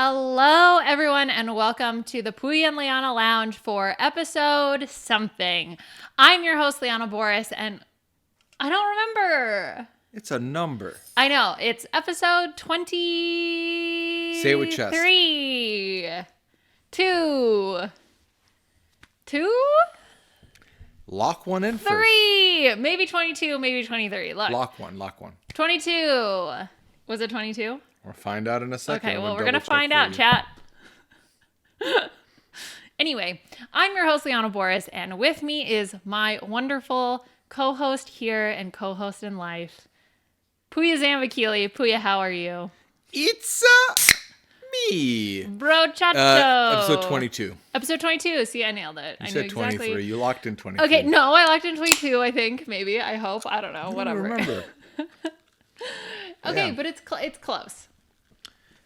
Hello, everyone, and welcome to the Pooya and Liana Lounge for episode something. I'm your host, Liana Boris, and I don't remember. It's a number. I know. It's episode 20. Say it with chest. 2. Lock one in first. 3. Maybe 22, maybe 23. Look. Lock one. 22. Was it 22? We'll find out in a second. Okay, well, we're going to find out, chat. Anyway, I'm your host, Liana Boris, and with me is my wonderful co-host here and co-host in life, Pooya Zambakili. Pooya, how are you? It's me. Bro chacho. Episode 22. Episode 22. See, I nailed it. You I said knew exactly. 23. You locked in 23. Okay, no, I locked in 22, I think. Maybe. I hope. I don't know. Whatever. I don't remember. Okay, Yeah. but it's close.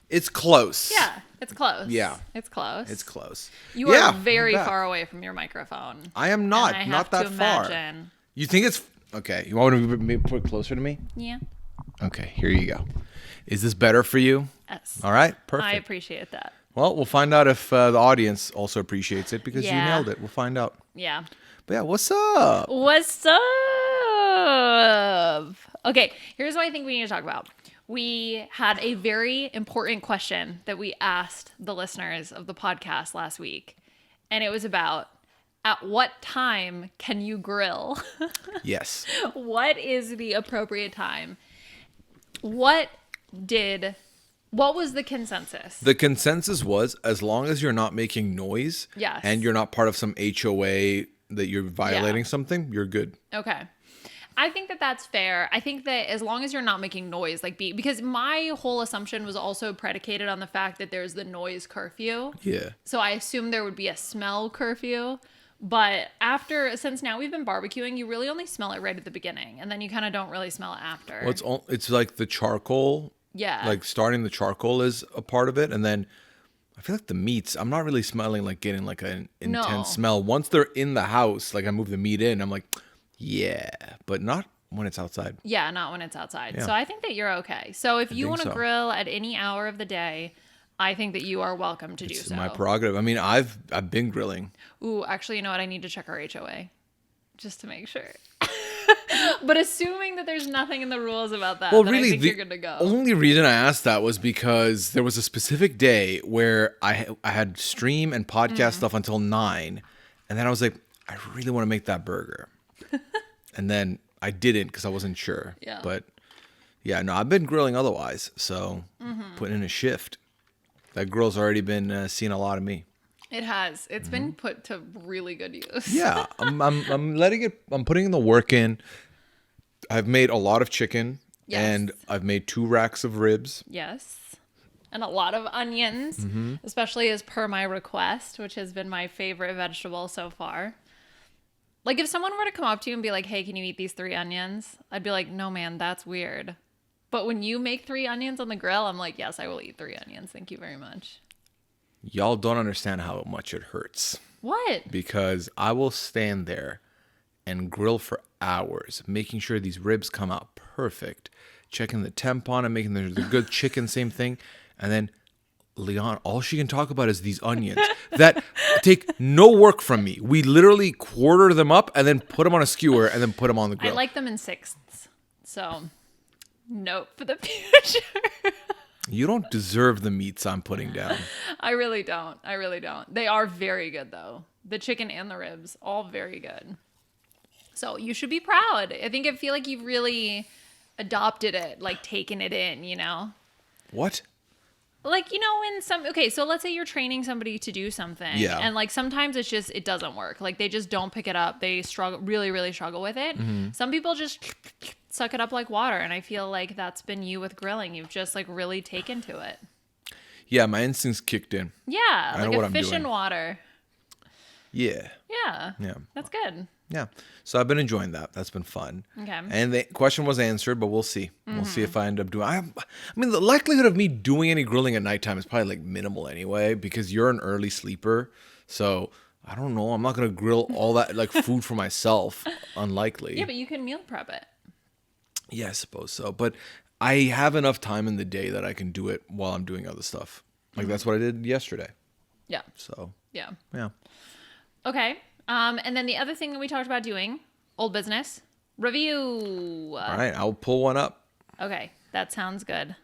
It's close. Yeah, it's close. Yeah. It's close. It's close. You are Yeah, very I'm back. far away from your microphone. I am not. And I Not have that to far. imagine. You think it's... Okay. You want me to put it closer to me? Yeah. Okay. Here you go. Is this better for you? Yes. All right. Perfect. I appreciate that. Well, we'll find out if the audience also appreciates it because you Yeah. nailed it. We'll find out. Yeah. But yeah, what's up? What's up? Okay, here's what I think we need to talk about. We had a very important question that we asked the listeners of the podcast last week. And it was about, at what time can you grill? Yes. What is the appropriate time? What was the consensus? The consensus was as long as you're not making noise Yes. and you're not part of some HOA that you're violating something, you're good. Okay. I think that that's fair. I think that as long as you're not making noise, because my whole assumption was also predicated on the fact that there's the noise curfew. Yeah. So I assumed there would be a smell curfew. But since now we've been barbecuing, you really only smell it right at the beginning. And then you kind of don't really smell it after. Well, it's like the charcoal. Yeah. Like starting the charcoal is a part of it. And then I feel like the meats, I'm not really smelling like getting like an intense No. smell. Once they're in the house, like I move the meat in, I'm like, yeah, but not when it's outside. Yeah, not when it's outside. Yeah. So I think that you're okay. So if you think want to so. grill at any hour of the day, I think that you are welcome to do It's so. my prerogative. I mean, I've been grilling. Ooh, actually, you know what? I need to check our HOA just to make sure. But assuming that there's nothing in the rules about that, Well, then really, I think the you're good to go. only reason I asked that was because there was a specific day where I had stream and podcast stuff until 9, and then I was like, I really want to make that burger, and then I didn't because I wasn't sure. Yeah. But yeah, no, I've been grilling otherwise, so putting in a shift. That grill's already been seeing a lot of me. It has. It's been put to really good use. Yeah, I'm letting it. I'm putting the work in. I've made a lot of chicken, Yes. and I've made 2 racks of ribs. Yes. And a lot of onions, especially as per my request, which has been my favorite vegetable so far. Like if someone were to come up to you and be like, hey, can you eat these 3 onions? I'd be like, no, man, that's weird. But when you make 3 onions on the grill, I'm like, yes, I will eat 3 onions. Thank you very much. Y'all don't understand how much it hurts What? because I will stand there and grill for hours, making sure these ribs come out perfect, checking the temp on and making the good chicken, same thing. And then Leon, all she can talk about is these onions that take no work from me. We literally quarter them up and then put them on a skewer and then put them on the I grill. like them in sixths. So, note for the future. You don't deserve the meats I'm putting down. I really don't. They are very good, though. The chicken and the ribs, all very good. So you should be proud. I feel like you've really adopted it, like taken it in, you know? What? Like, you know, so let's say you're training somebody to do something. Yeah. And like sometimes it doesn't work. Like they just don't pick it up. They really, really struggle with it. Some people just suck it up like water. And I feel like that's been you with grilling. You've just like really taken to it. Yeah, my instincts kicked in. Yeah. I know Like what a I'm fish in doing. water. Yeah. Yeah. Yeah. That's good. Yeah. So I've been enjoying that. That's been fun. Okay. And the question was answered, but we'll see. We'll see if I end up doing. I mean, the likelihood of me doing any grilling at nighttime is probably like minimal anyway, because you're an early sleeper. So I don't know. I'm not gonna grill all that like food for myself. Unlikely. Yeah, but you can meal prep it. Yeah, I suppose so. But I have enough time in the day that I can do it while I'm doing other stuff. Like that's what I did yesterday. Yeah. So Yeah. yeah. Okay. And then the other thing that we talked about doing, old business review. All right, I'll pull one up. Okay, that sounds good.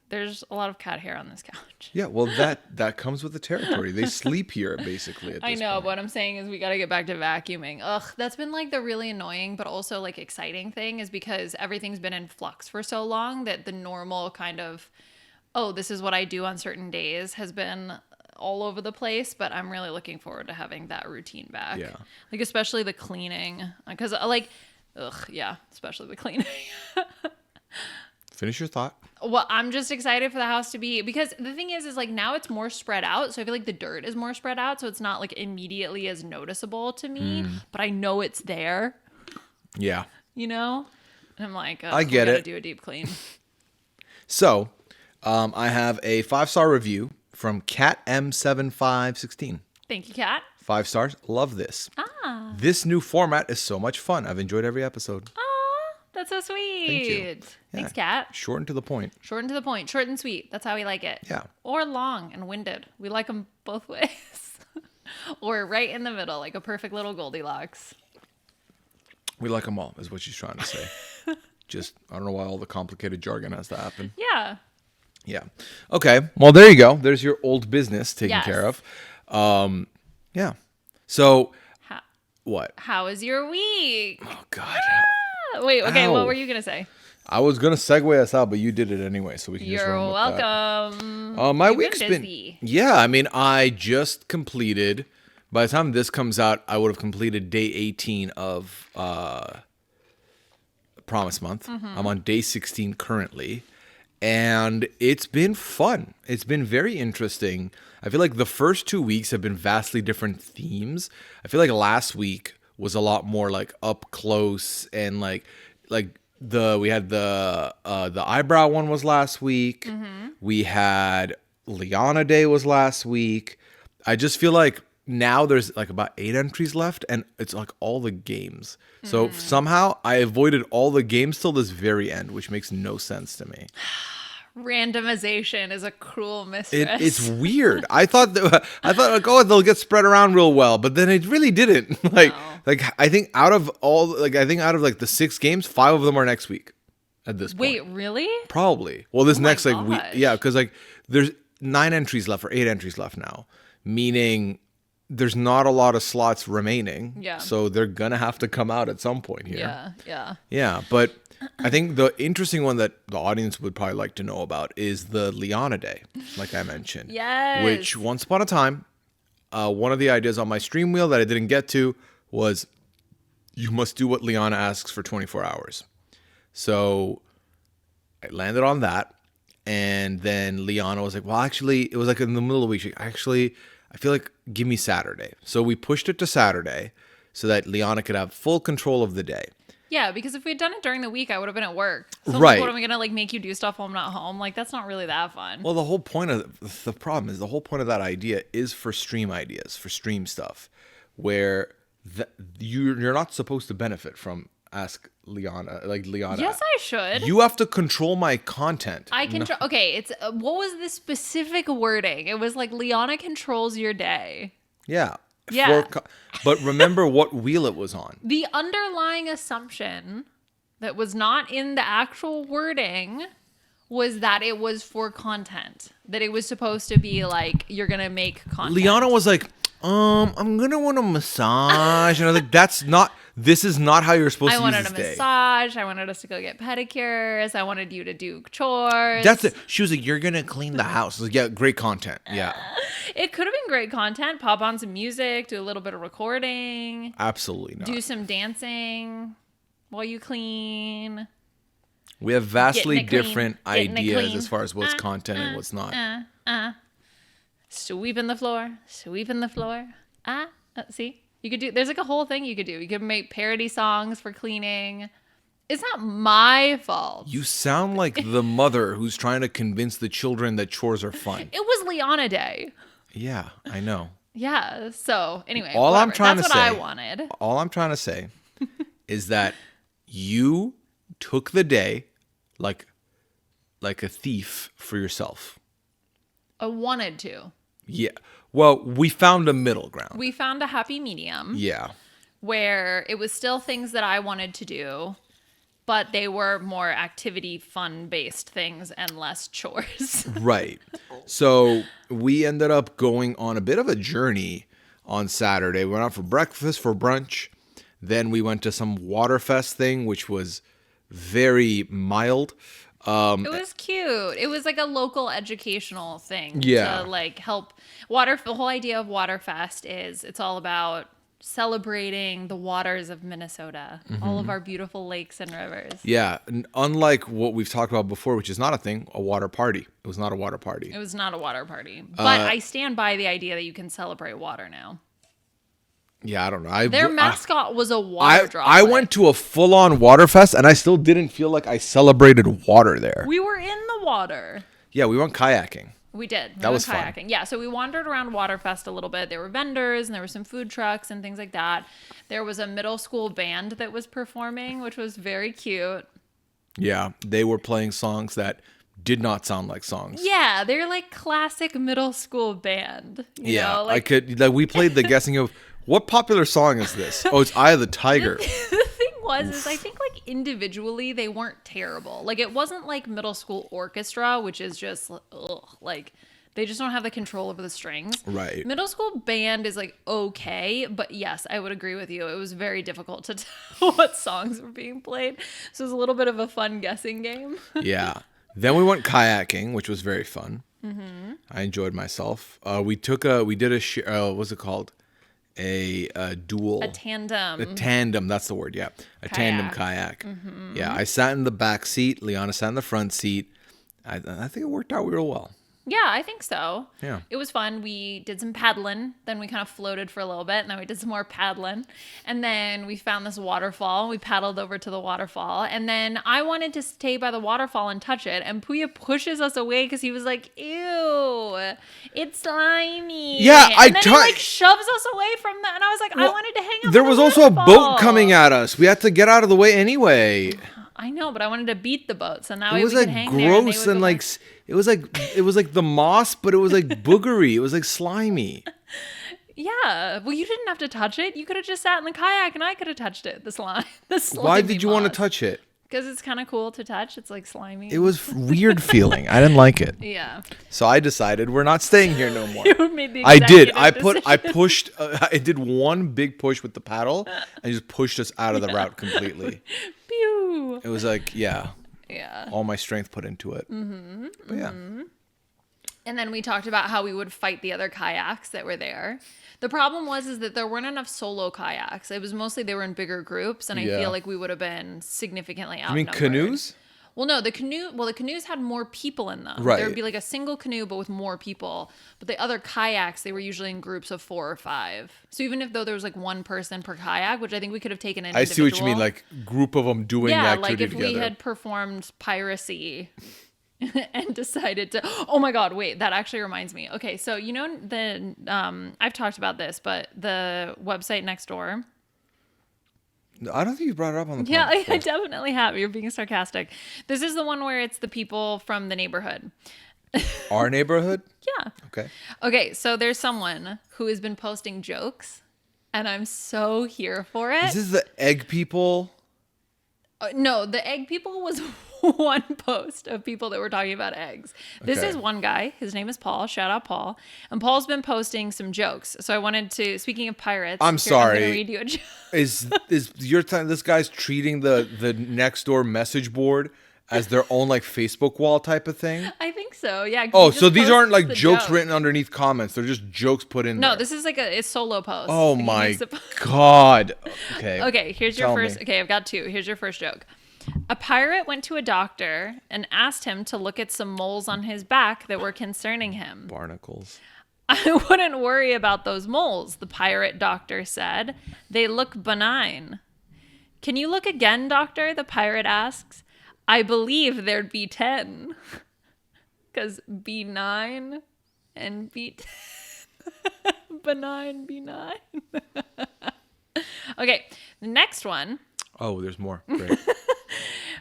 There's a lot of cat hair on this couch. Yeah, well, that comes with the territory. They sleep here basically. At this I know, point. but what I'm saying is we got to get back to vacuuming. Ugh, that's been like the really annoying, but also like exciting thing is because everything's been in flux for so long that the normal kind of, oh, this is what I do on certain days has been all over the place. But I'm really looking forward to having that routine back. Yeah. Like especially the cleaning, because like, ugh, yeah, especially the cleaning. Finish your thought. Well, I'm just excited for the house to be, because the thing is like now it's more spread out. So I feel like the dirt is more spread out. So it's not like immediately as noticeable to me, but I know it's there, Yeah. you know? And I'm like, I get we gotta it. do a deep clean. So, I have a 5-star review from Cat M7516. Thank you, Kat. 5 stars. Love this. Ah. This new format is so much fun. I've enjoyed every episode. Aw, that's so sweet. Thank you. Thanks, Yeah. Kat. Short and to the point. Short and to the point. Short and sweet. That's how we like it. Yeah. Or long and winded. We like them both ways. Or right in the middle, like a perfect little Goldilocks. We like them all, is what she's trying to say. Just, I don't know why all the complicated jargon has to happen. Yeah. Yeah. Okay. Well, there you go. There's your old business taken Yes. care of. Yeah. So, what? How was your week? Oh, God. Wait, okay, Ow. what were you going to say? I was going to segue us out, but you did it anyway, so we can just You're run with welcome. that. My You've week's been busy. yeah, I mean, I just completed, by the time this comes out, I would have completed day 18 of Promise Month. I'm on day 16 currently, and it's been fun. It's been very interesting. I feel like the first 2 weeks have been vastly different themes. I feel like last week was a lot more like up close and like we had the eyebrow one was last week. We had Liana Day was last week. I just feel like now there's like about 8 entries left, and it's like all the games. So somehow I avoided all the games till this very end, which makes no sense to me. Randomization is a cruel mistress. It's weird. I thought like, oh, they'll get spread around real well, but then it really didn't. Like I think out of the 6 games, 5 of them are next week. At this point. Wait, really? Probably. Well, this Oh my next week, gosh. yeah, because like there's 9 entries left or 8 entries left now, meaning there's not a lot of slots remaining. Yeah. So they're gonna have to come out at some point here. Yeah, yeah. Yeah, but I think the interesting one that the audience would probably like to know about is the Liana Day, like I mentioned. Yes. Which once upon a time, one of the ideas on my stream wheel that I didn't get to was you must do what Liana asks for 24 hours. So I landed on that. And then Liana was like, well, actually, it was like in the middle of the week. She, actually, I feel like give me Saturday. So we pushed it to Saturday so that Liana could have full control of the day. Yeah, because if we had done it during the week, I would have been at work. So Right. Like, what am I going to like make you do stuff while I'm not home? Like, that's not really that fun. Well, the whole point of the problem is the whole point of that idea is for stream ideas, for stream stuff, where you're not supposed to benefit from Ask Liana, like Liana. Yes, I should. You have to control my content. I control. Okay, it's what was the specific wording? It was like Liana controls your day. Yeah. Yeah. But remember what wheel it was on. The underlying assumption that was not in the actual wording was that it was for content. That it was supposed to be like you're gonna make content. Liana was like, I'm gonna want a massage, and I was like, that's not. This is not how you're supposed I to use wanted this a day. massage. I wanted us to go get pedicures. I wanted you to do chores. That's it. She was like, you're gonna clean the house. I was like, yeah, great content. Yeah, It could have been great content. Pop on some music, do a little bit of recording, absolutely not. do some dancing while you clean. We have vastly Getting it clean. different Getting it ideas clean. as far as what's content and what's not. Sweeping the floor, sweeping the floor. See? You could do, there's like a whole thing you could do. You could make parody songs for cleaning. It's not my fault. You sound like the mother who's trying to convince the children that chores are fun. It was Liana Day. Yeah, I know. Yeah. So anyway, All I'm trying that's to what say, I wanted. All I'm trying to say is that you took the day like a thief for yourself. I wanted to. Yeah. Well, we found a middle ground. We found a happy medium. Yeah. Where it was still things that I wanted to do, but they were more activity, fun-based things and less chores. Right. So we ended up going on a bit of a journey on Saturday. We went out for breakfast, for brunch. Then we went to some Waterfest thing, which was very mild. It was cute. It was like a local educational thing. Yeah. To like help the whole idea of Waterfest is it's all about celebrating the waters of Minnesota, all of our beautiful lakes and rivers. Yeah. Unlike what we've talked about before, which is not a thing, a water party. It was not a water party. It was not a water party. But I stand by the idea that you can celebrate water now. Yeah, I don't know. Their mascot was a water droplet. I went to a full-on Waterfest, and I still didn't feel like I celebrated water there. We were in the water. Yeah, we went kayaking. We did. That was kayaking. fun. Yeah, so we wandered around Waterfest a little bit. There were vendors and there were some food trucks and things like that. There was a middle school band that was performing, which was very cute. Yeah, they were playing songs that did not sound like songs. Yeah, they're like classic middle school band. You know, like, we played the guessing of what popular song is this? Oh, it's Eye of the Tiger. The thing is I think like individually they weren't terrible. Like it wasn't like middle school orchestra, which is just like they just don't have the control over the strings. Right. Middle school band is like okay, but yes, I would agree with you. It was very difficult to tell what songs were being played. So it was a little bit of a fun guessing game. Yeah. Then we went kayaking, which was very fun. Mm-hmm. I enjoyed myself. We did what's it called? A dual. A tandem. A tandem, that's the word, yeah. Tandem kayak. Mm-hmm. Yeah, I sat in the back seat. Liana sat in the front seat. I think it worked out real well. Yeah, I think so. Yeah. It was fun. We did some paddling. Then we kind of floated for a little bit. And then we did some more paddling. And then we found this waterfall. We paddled over to the waterfall. And then I wanted to stay by the waterfall and touch it. And Pooya pushes us away because he was like, ew, it's slimy. Yeah, and then he like shoves us away from that. And I was like, I wanted to hang out. There was also a boat coming at us. We had to get out of the way anyway. I know, but I wanted to beat the boat, so now it was like gross and like it was like the moss, but it was like boogery. It was like slimy. Yeah, well, you didn't have to touch it. You could have just sat in the kayak, and I could have touched it. The slime. Why did you want to touch it? Because it's kind of cool to touch. It's like slimy. It was weird feeling. I didn't like it. Yeah. So I decided we're not staying here no more. You made the I did. decision. I pushed. I did one big push with the paddle and just pushed us out of the route completely. Pew. It was like, yeah. Yeah. All my strength put into it. Mm-hmm. But yeah. Mm-hmm. And then we talked about how we would fight the other kayaks that were there. The problem is that there weren't enough solo kayaks. It was mostly they were in bigger groups, and I feel like we would have been significantly outnumbered. You mean canoes? Well, no, the canoes had more people in them. Right. There would be like a single canoe, but with more people. But the other kayaks, they were usually in groups of 4 or 5. So even if there was like one person per kayak, which I think we could have taken an individual. I see what you mean, like group of them doing the activity together. Yeah, like if we had performed piracy and decided to, oh my God, wait, that actually reminds me. Okay, so you know I've talked about this, but the website Nextdoor. I don't think you brought it up on the podcast. Yeah, I definitely have. You're being sarcastic. This is the one where it's the people from the neighborhood. Our neighborhood? Yeah. Okay. Okay, so there's someone who has been posting jokes, and I'm so here for it. Is this the egg people? No, the egg people was one post of people that were talking about eggs. This is one guy. His name is Paul. Shout out Paul. And Paul's been posting some jokes. So I wanted to, speaking of pirates. I'm sorry. I'm going to read you a joke. Is your time? This guy's treating the Nextdoor message board as their own like Facebook wall type of thing? I think so. Yeah. Oh, so these aren't like jokes written underneath comments. They're just jokes put in there. No, this is like a solo post. Oh my God. Okay. Okay, here's your first. Okay, I've got 2. Here's your first joke. A pirate went to a doctor and asked him to look at some moles on his back that were concerning him. Barnacles. I wouldn't worry about those moles, the pirate doctor said. They look benign. Can you look again, doctor? The pirate asks. I believe there'd be 10. Because B9 and B10. Benign, B9. Okay, the next one. Oh, there's more. Great.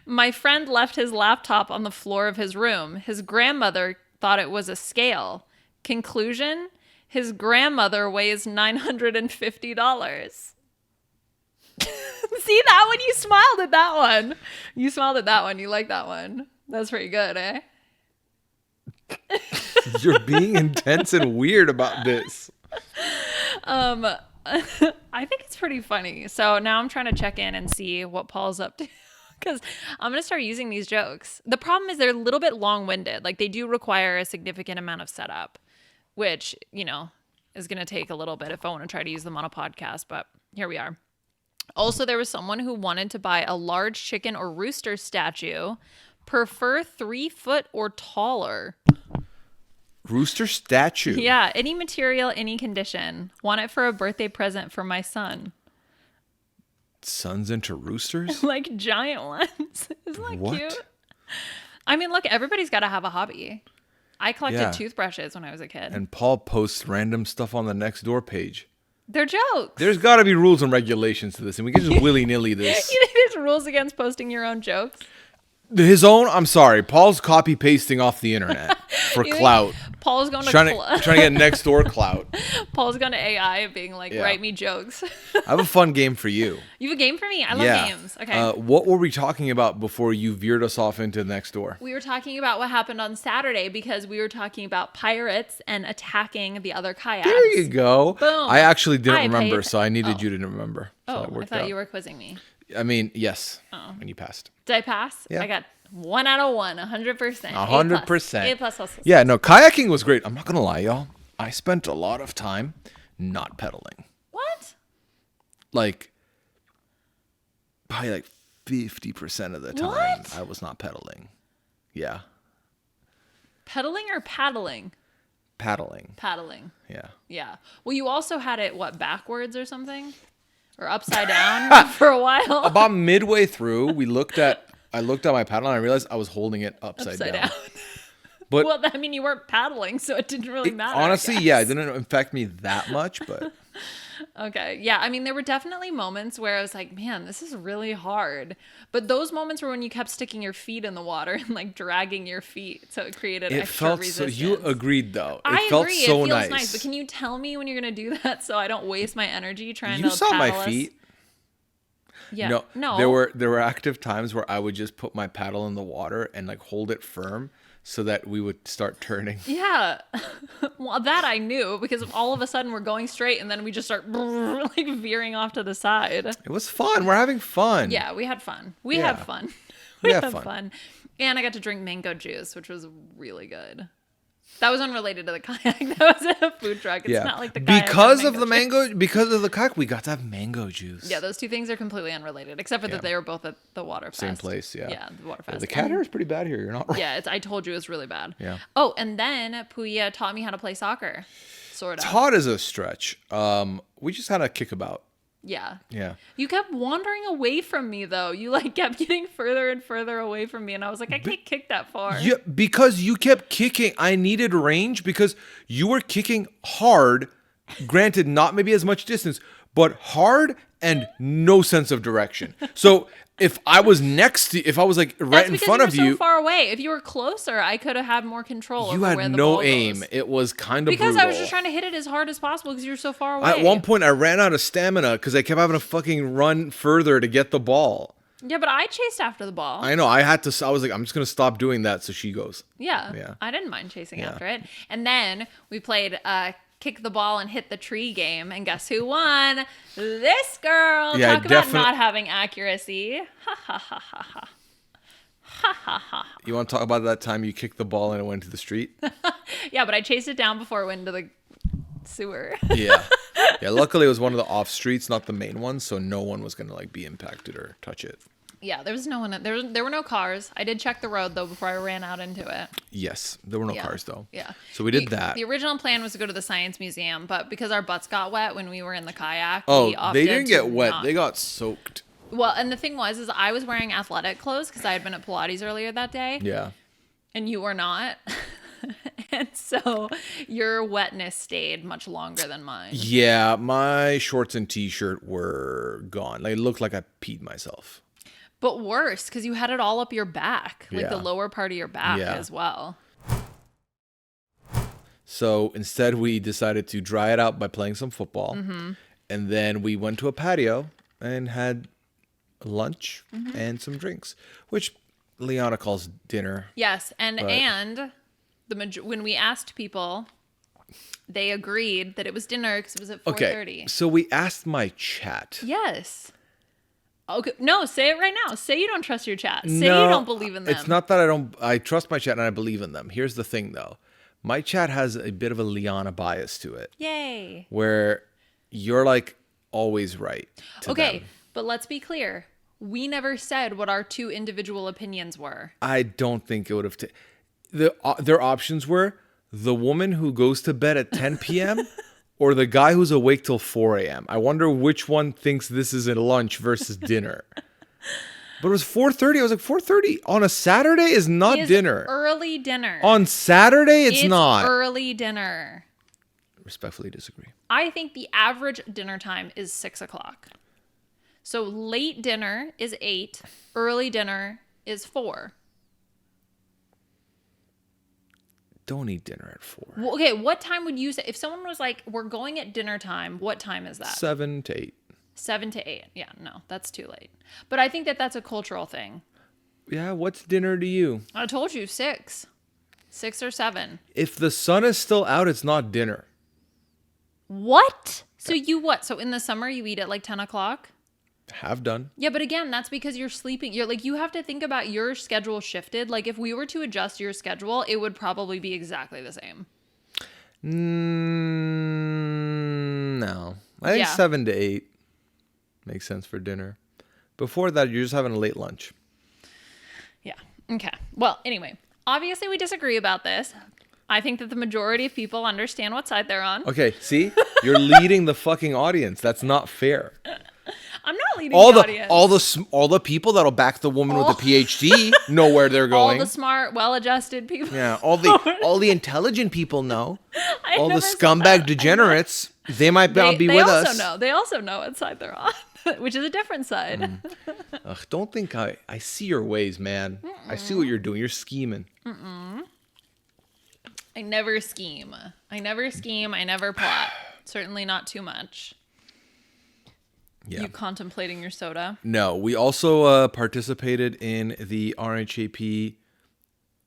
My friend left his laptop on the floor of his room. His grandmother thought it was a scale. Conclusion, his grandmother weighs $950. See that one? You smiled at that one. You smiled at that one. You like that one. That's pretty good, eh? You're being intense and weird about this. I think it's pretty funny. So now I'm trying to check in and see what Paul's up to. Because I'm going to start using these jokes. The problem is they're a little bit long-winded. Like, they do require a significant amount of setup, which, you know, is going to take a little bit if I want to try to use them on a podcast. But here we are. Also, there was someone who wanted to buy a large chicken or rooster statue. Prefer 3 foot or taller. Rooster statue? Yeah, any material, any condition. Want it for a birthday present for my son. Son's into roosters? Like giant ones. Isn't that What? cute? I mean, look, everybody's got to have a hobby. I collected Yeah. toothbrushes when I was a kid. And Paul posts random stuff on the Nextdoor page. They're jokes. There's got to be rules and regulations to this, and we can just willy-nilly this. You think there's rules against posting your own jokes? His own? I'm sorry. Paul's copy-pasting off the internet for You think clout. Paul's going to Trying to get Nextdoor clout. Paul's going to AI being like, Yeah. write me jokes. I have a fun game for you. You have a game for me? I love games. Okay. What were we talking about before you veered us off into Nextdoor? We were talking about what happened on Saturday because we were talking about pirates and attacking the other kayaks. There you go. Boom. I actually didn't I remember, paid- so I needed Oh. you to remember. So Oh, it I worked thought out. you were quizzing me. I mean, yes. Oh. And you passed. Did I pass? Yeah. I got 1 out of 1, 100%. 100%. A plus. Yeah, no, kayaking was great. I'm not going to lie, y'all. I spent a lot of time not pedaling. What? Like, probably like 50% of the time, What? I was not pedaling. Yeah. Pedaling or paddling? Paddling. Paddling. Yeah. Yeah. Well, you also had it, what, backwards or something? Or upside down for a while? About midway through, I looked at my paddle and I realized I was holding it upside down. But well, I mean, you weren't paddling, so it didn't really matter. I honestly, guess. yeah, it didn't affect me that much, but Okay. Yeah. I mean, there were definitely moments where I was like, man, this is really hard. But those moments were when you kept sticking your feet in the water and like dragging your feet. So it created it extra felt resistance. so. You agreed though. I It felt agree. so it feels nice. But can you tell me when you're going to do that so I don't waste my energy trying You to saw my paddle us? feet. Yeah. No. There were active times where I would just put my paddle in the water and like hold it firm so that we would start turning. Yeah. Well, that I knew because all of a sudden we're going straight and then we just start like veering off to the side. It was fun. We're having fun. Yeah, we had fun. We Yeah. had fun. We We had had fun. fun. And I got to drink mango juice, which was really good. That was unrelated to the kayak. That was a food truck. It's not like the kayak. because had of the juice. mango, because of the kayak, we got to have mango juice. Yeah, those two things are completely unrelated, except for Yeah. that they were both at the Waterfest. Same place. Yeah. Yeah, the Waterfest. The cat hair is pretty bad here. You're not wrong. Yeah, I told you it was really bad. Yeah. Oh, and then Pooya taught me how to play soccer. Sort of. Taught is a stretch. We just had a kickabout. Yeah. Yeah. You kept wandering away from me, though. You like kept getting further and further away from me, and I was like, I can't kick that far. Yeah, because you kept kicking. I needed range because you were kicking hard. Granted, not maybe as much distance, but hard and no sense of direction. So if I was if I was like right That's in because front you were of so you, far away. If you were closer, I could have had more control you over where had the no ball aim. goes. It was kind of Because brutal. I was just trying to hit it as hard as possible because you were so far away. At one point, I ran out of stamina because I kept having to fucking run further to get the ball. Yeah, but I chased after the ball. I know. I was like, I'm just gonna stop doing that. So she goes. Yeah. Yeah. I didn't mind chasing Yeah. after it. And then we played kick the ball and hit the tree game. And guess who won? This girl. Yeah, Talk about not having accuracy. Ha ha ha ha ha. Ha ha ha. You want to talk about that time you kicked the ball and it went to the street? Yeah, but I chased it down before it went into the sewer. Yeah. Yeah. Luckily, it was one of the off streets, not the main one, so no one was gonna like be impacted or touch it. Yeah, there was no one. There were no cars. I did check the road though before I ran out into it. Yes, there were no Yeah. cars though. Yeah. So we did The- that. The original plan was to go to the science museum, but because our butts got wet when we were in the kayak, Oh, we they opted didn't to get wet. not. They got soaked. Well, and the thing is I was wearing athletic clothes because I had been at Pilates earlier that day, Yeah. and you were not. And so your wetness stayed much longer than mine. Yeah, my shorts and t-shirt were gone. Like, it looked like I peed myself. But worse, because you had it all up your back, like the Yeah. lower part of your back Yeah. as well. So instead, we decided to dry it out by playing some football. And then we went to a patio and had lunch and some drinks, which Liana calls dinner. Yes, and when we asked people, they agreed that it was dinner because it was at 4:30. Okay, so we asked my chat. Yes. Okay, no, say it right now. Say you don't trust your chat. Say No, you don't believe in them. It's not that I trust my chat and I believe in them. Here's the thing, though. My chat has a bit of a Liana bias to it. Yay. Where you're like always right to them. But let's be clear. We never said what our two individual opinions were. I don't think it would have. Their options were the woman who goes to bed at 10 p.m. or the guy who's awake till 4 a.m. I wonder which one thinks this is a lunch versus dinner. But it was 4:30. I was like, 4:30 on a Saturday is not dinner. Early dinner. On Saturday, it's not. Early dinner. Respectfully disagree. I think the average dinner time is 6 o'clock. So late dinner is 8. Early dinner is 4. Don't eat dinner at 4. Well, okay, what time would you say if someone was like, "We're going at dinner time"? What time is that? 7 to 8. 7 to 8. Yeah, no, that's too late. But I think that that's a cultural thing. Yeah, what's dinner to you? I told you 6. 6 or 7. If the sun is still out, it's not dinner. What? So you what? So in the summer you eat at like 10 o'clock? Have done. Yeah, but again, that's because you're sleeping. You're like, you have to think about your schedule shifted. Like if we were to adjust your schedule, it would probably be exactly the same. No. I think 7 to 8 makes sense for dinner. Before that, you're just having a late lunch. Yeah. Okay. Well, anyway, obviously we disagree about this. I think that the majority of people understand what side they're on. Okay, see? You're leading the fucking audience. That's not fair. I'm not leading the audience. All the people that'll back the woman with the PhD know where they're going. All the smart, well-adjusted people. Yeah, all the intelligent people know. All the scumbag degenerates, they might not be with us. They also know what side they're on, which is a different side. Ugh, don't think I see your ways, man. I see what you're doing. You're scheming. I never scheme. I never plot. Certainly not too much. Yeah. You contemplating your soda? No, we also participated in the RHAP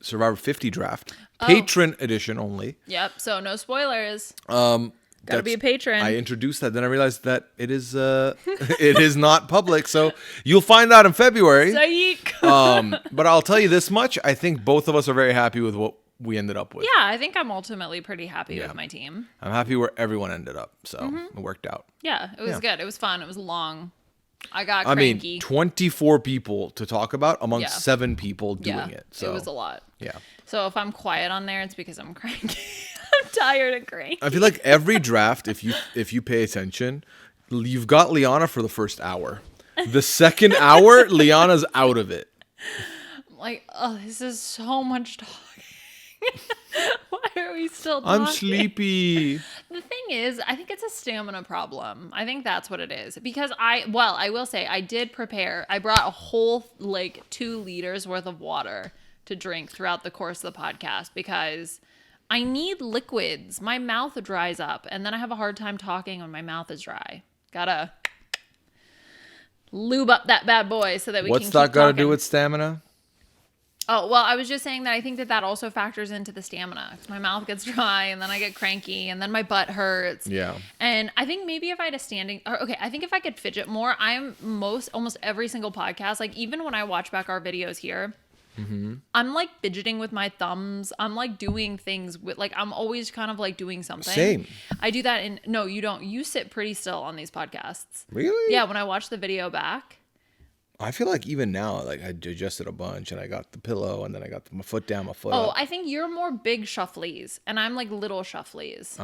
Survivor 50 draft. Patron edition only. Yep, so no spoilers. Gotta be a patron. I introduced that, then I realized that it is it is not public, so you'll find out in February. Psych. But I'll tell you this much, I think both of us are very happy with what we ended up with. Yeah, I think I'm ultimately pretty happy with my team. I'm happy where everyone ended up, so it worked out. Yeah, it was good. It was fun. It was long. I got cranky. I mean, 24 people to talk about among 7 people doing it. So it was a lot. Yeah. So if I'm quiet on there, it's because I'm cranky. I'm tired and cranky. I feel like every draft, if you pay attention, you've got Liana for the first hour. The second hour, Liana's out of it. Like, oh, this is so much talking. Why are we still talking? I'm sleepy. The thing is, I think it's a stamina problem. I think that's what it is. Because I will say, I did prepare. I brought a whole, 2 liters worth of water to drink throughout the course of the podcast because I need liquids. My mouth dries up, and then I have a hard time talking when my mouth is dry. Gotta lube up that bad boy so that we can keep talking. What's that got to do with stamina? Oh, well, I was just saying that I think that also factors into the stamina. 'Cause my mouth gets dry, and then I get cranky, and then my butt hurts. Yeah. And I think maybe if I had I think if I could fidget more, I'm almost every single podcast, even when I watch back our videos here, I'm fidgeting with my thumbs. I'm doing things with, I'm always kind of doing something. Same. I do that no, you don't. You sit pretty still on these podcasts. Really? Yeah, when I watch the video back. I feel like even now, I adjusted a bunch and I got the pillow and then I got my foot down, my foot up. Oh, I think you're more big shufflies and I'm little shufflies.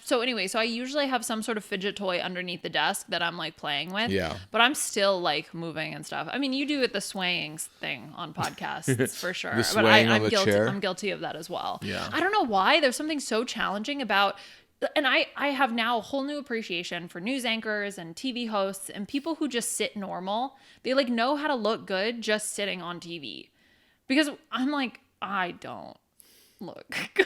So anyway, I usually have some sort of fidget toy underneath the desk that I'm playing with. Yeah. But I'm still moving and stuff. I mean, you do it the swaying thing on podcasts for sure. The swaying but of a chair. I'm guilty of that as well. Yeah. I don't know why. There's something so challenging about. And I have now a whole new appreciation for news anchors and TV hosts and people who just sit normal. They know how to look good just sitting on TV. Because I'm I don't look good.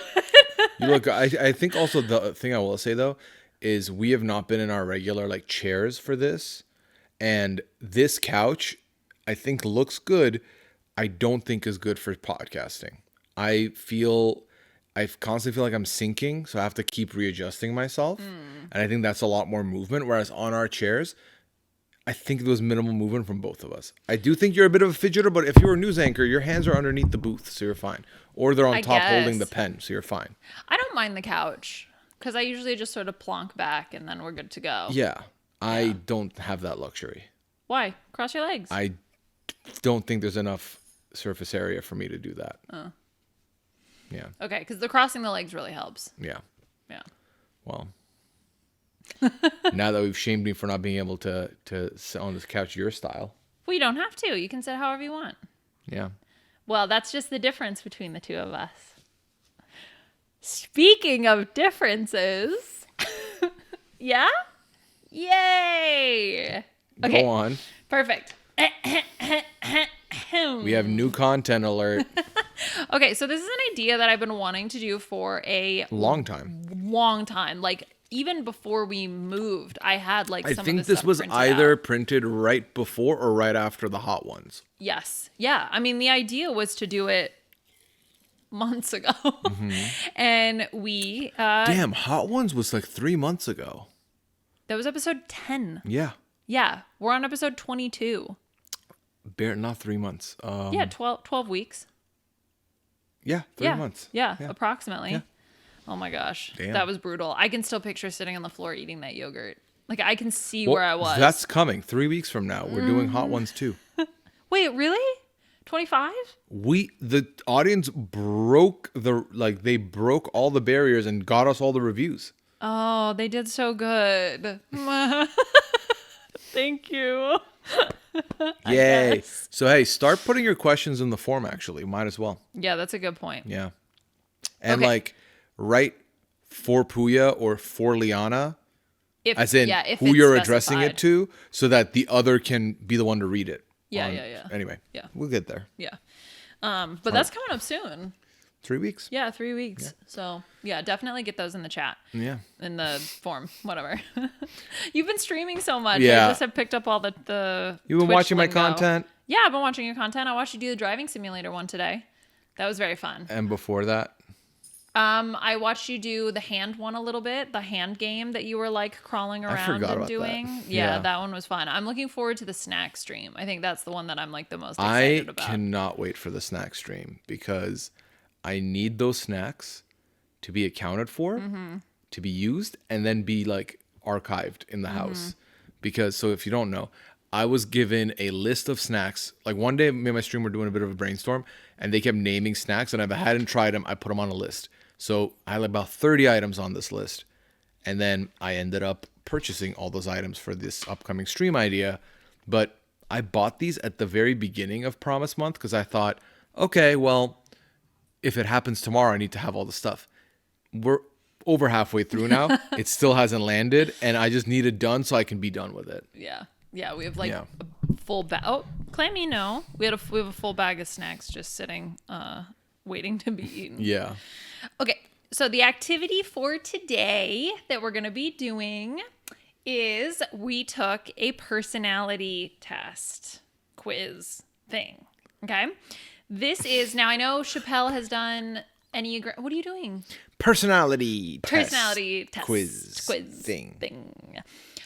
You look, I think also the thing I will say though is we have not been in our regular like chairs for this, and this couch I think looks good. I don't think is good for podcasting. I constantly feel like I'm sinking, so I have to keep readjusting myself, and I think that's a lot more movement. Whereas on our chairs, I think there was minimal movement from both of us. I do think you're a bit of a fidgeter, but if you're a news anchor, your hands are underneath the booth, so you're fine. Or they're on top holding the pen, so you're fine. I don't mind the couch because I usually just sort of plonk back and then we're good to go. Yeah, I don't have that luxury. Why? Cross your legs. I don't think there's enough surface area for me to do that. Oh. Yeah. Okay, because the crossing the legs really helps. Yeah. Yeah. Well, now that we've shamed me for not being able to sit on this couch your style. Well, you don't have to. You can sit however you want. Yeah. Well, that's just the difference between the two of us. Speaking of differences. Yeah? Yay! Okay. Go on. Perfect. We have new content alert. Okay, so this is an idea that I've been wanting to do for a long time. Like even before we moved, I had like I some think of this this was printed either out. printed right before or right after the hot ones. Yes. Yeah. I mean, the idea was to do it months ago. And we Damn, hot ones was like 3 months ago. that was episode 10. Yeah. Yeah. We're on episode 22. Not 3 months. Yeah, 12 weeks. Yeah, 3 months. Yeah, approximately. Yeah. Oh my gosh. Damn. That was brutal. I can still picture sitting on the floor eting that yogurt. Like I can see where I was. That's coming 3 weeks from now. We're doing hot ones too. Wait, really? 25? The audience broke they broke all the barriers and got us all the reviews. Oh, they did so good. Thank you. Yay. guess. So hey, start putting your questions in the form actually. Might as well. Yeah, that's a good point. Yeah. And Okay. write for Pooya or for Liana, If, as in if who it's you're addressing specified. it to, so that the other can be the one to read it. Yeah. Anyway, Yeah. we'll get there. Yeah. But that's coming up soon. 3 weeks. Yeah, 3 weeks. So yeah, definitely get those in the chat. Yeah. In the form, whatever. You've been streaming so much. Yeah. I just have picked up all the You've been Twitch watching my lingo. content. Yeah, I've been watching your content. I watched you do the driving simulator one today. That was very fun. And before that, I watched you do the hand one a little bit, the hand game that you were like crawling around forgot and about doing. that. Yeah, Yeah. that one was fun. I'm looking forward to the snack stream. I think that's the one that I'm like the most I excited about. cannot wait for the snack stream because I need those snacks to be accounted for, to be used, and then be like archived in the house. Because so if you don't know, I was given a list of snacks. Like one day, me and my stream were doing a bit of a brainstorm, and they kept naming snacks, and if I hadn't tried them, I put them on a list. So I had about 30 items on this list, and then I ended up purchasing all those items for this upcoming stream idea. But I bought these at the very beginning of Promise Month because I thought, okay, well, if it happens tomorrow, I need to have all the stuff. We're over halfway through now. It still hasn't landed, and I just need it done so I can be done with it. Yeah. Yeah, we have like Yeah. a full bag. Oh, Clammy, no. We have a full bag of snacks just sitting, waiting to be eaten. Yeah. Okay, so the activity for today that we're going to be doing is we took a personality test quiz thing. Okay, this is now I know Chappelle has done Enneagram. What are you doing? Personality test Quiz thing.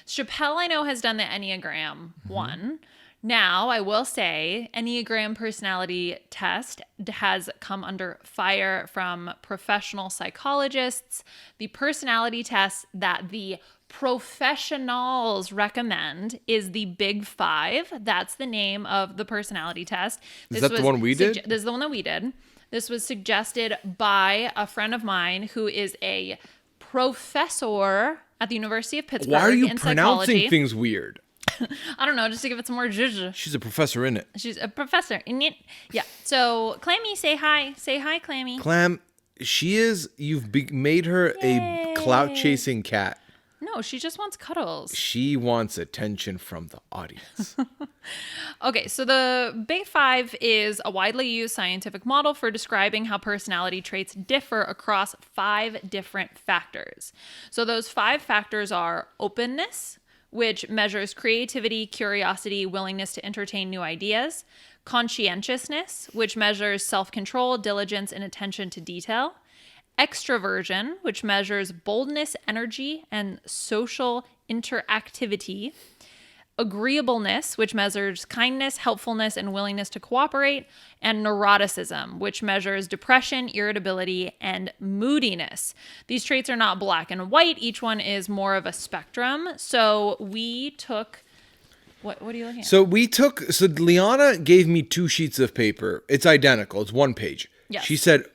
Chappelle I know has done the Enneagram one. Now, I will say, Enneagram personality test has come under fire from professional psychologists. The personality test that the professionals recommend is the Big Five. That's the name of the personality test. Is that the one we did? This is the one that we did. This was suggested by a friend of mine who is a professor at the University of Pittsburgh. Why are you in pronouncing psychology. things weird? I don't know, just to give it some more zhuzh. She's a professor in it. She's a professor in it. Yeah. So, Clammy, say hi. Say hi, Clammy. Clam, she is, made her a clout chasing cat. No, No, she just wants cuddles. She wants attention from the audience. Okay, so the Big Five is a widely used scientific model for describing how personality traits differ across 5 different factors. So those 5 factors are openness, which measures creativity, curiosity, willingness to entertain new ideas; conscientiousness, which measures self-control, diligence, and attention to detail; extraversion, which measures boldness, energy, and social interactivity; agreeableness, which measures kindness, helpfulness, and willingness to cooperate; and neuroticism, which measures depression, irritability, and moodiness. These traits are not black and white. Each one is more of a spectrum. So we took... What are you looking at? So Liana gave me 2 sheets of paper. It's identical. It's 1 page. Yes. She said,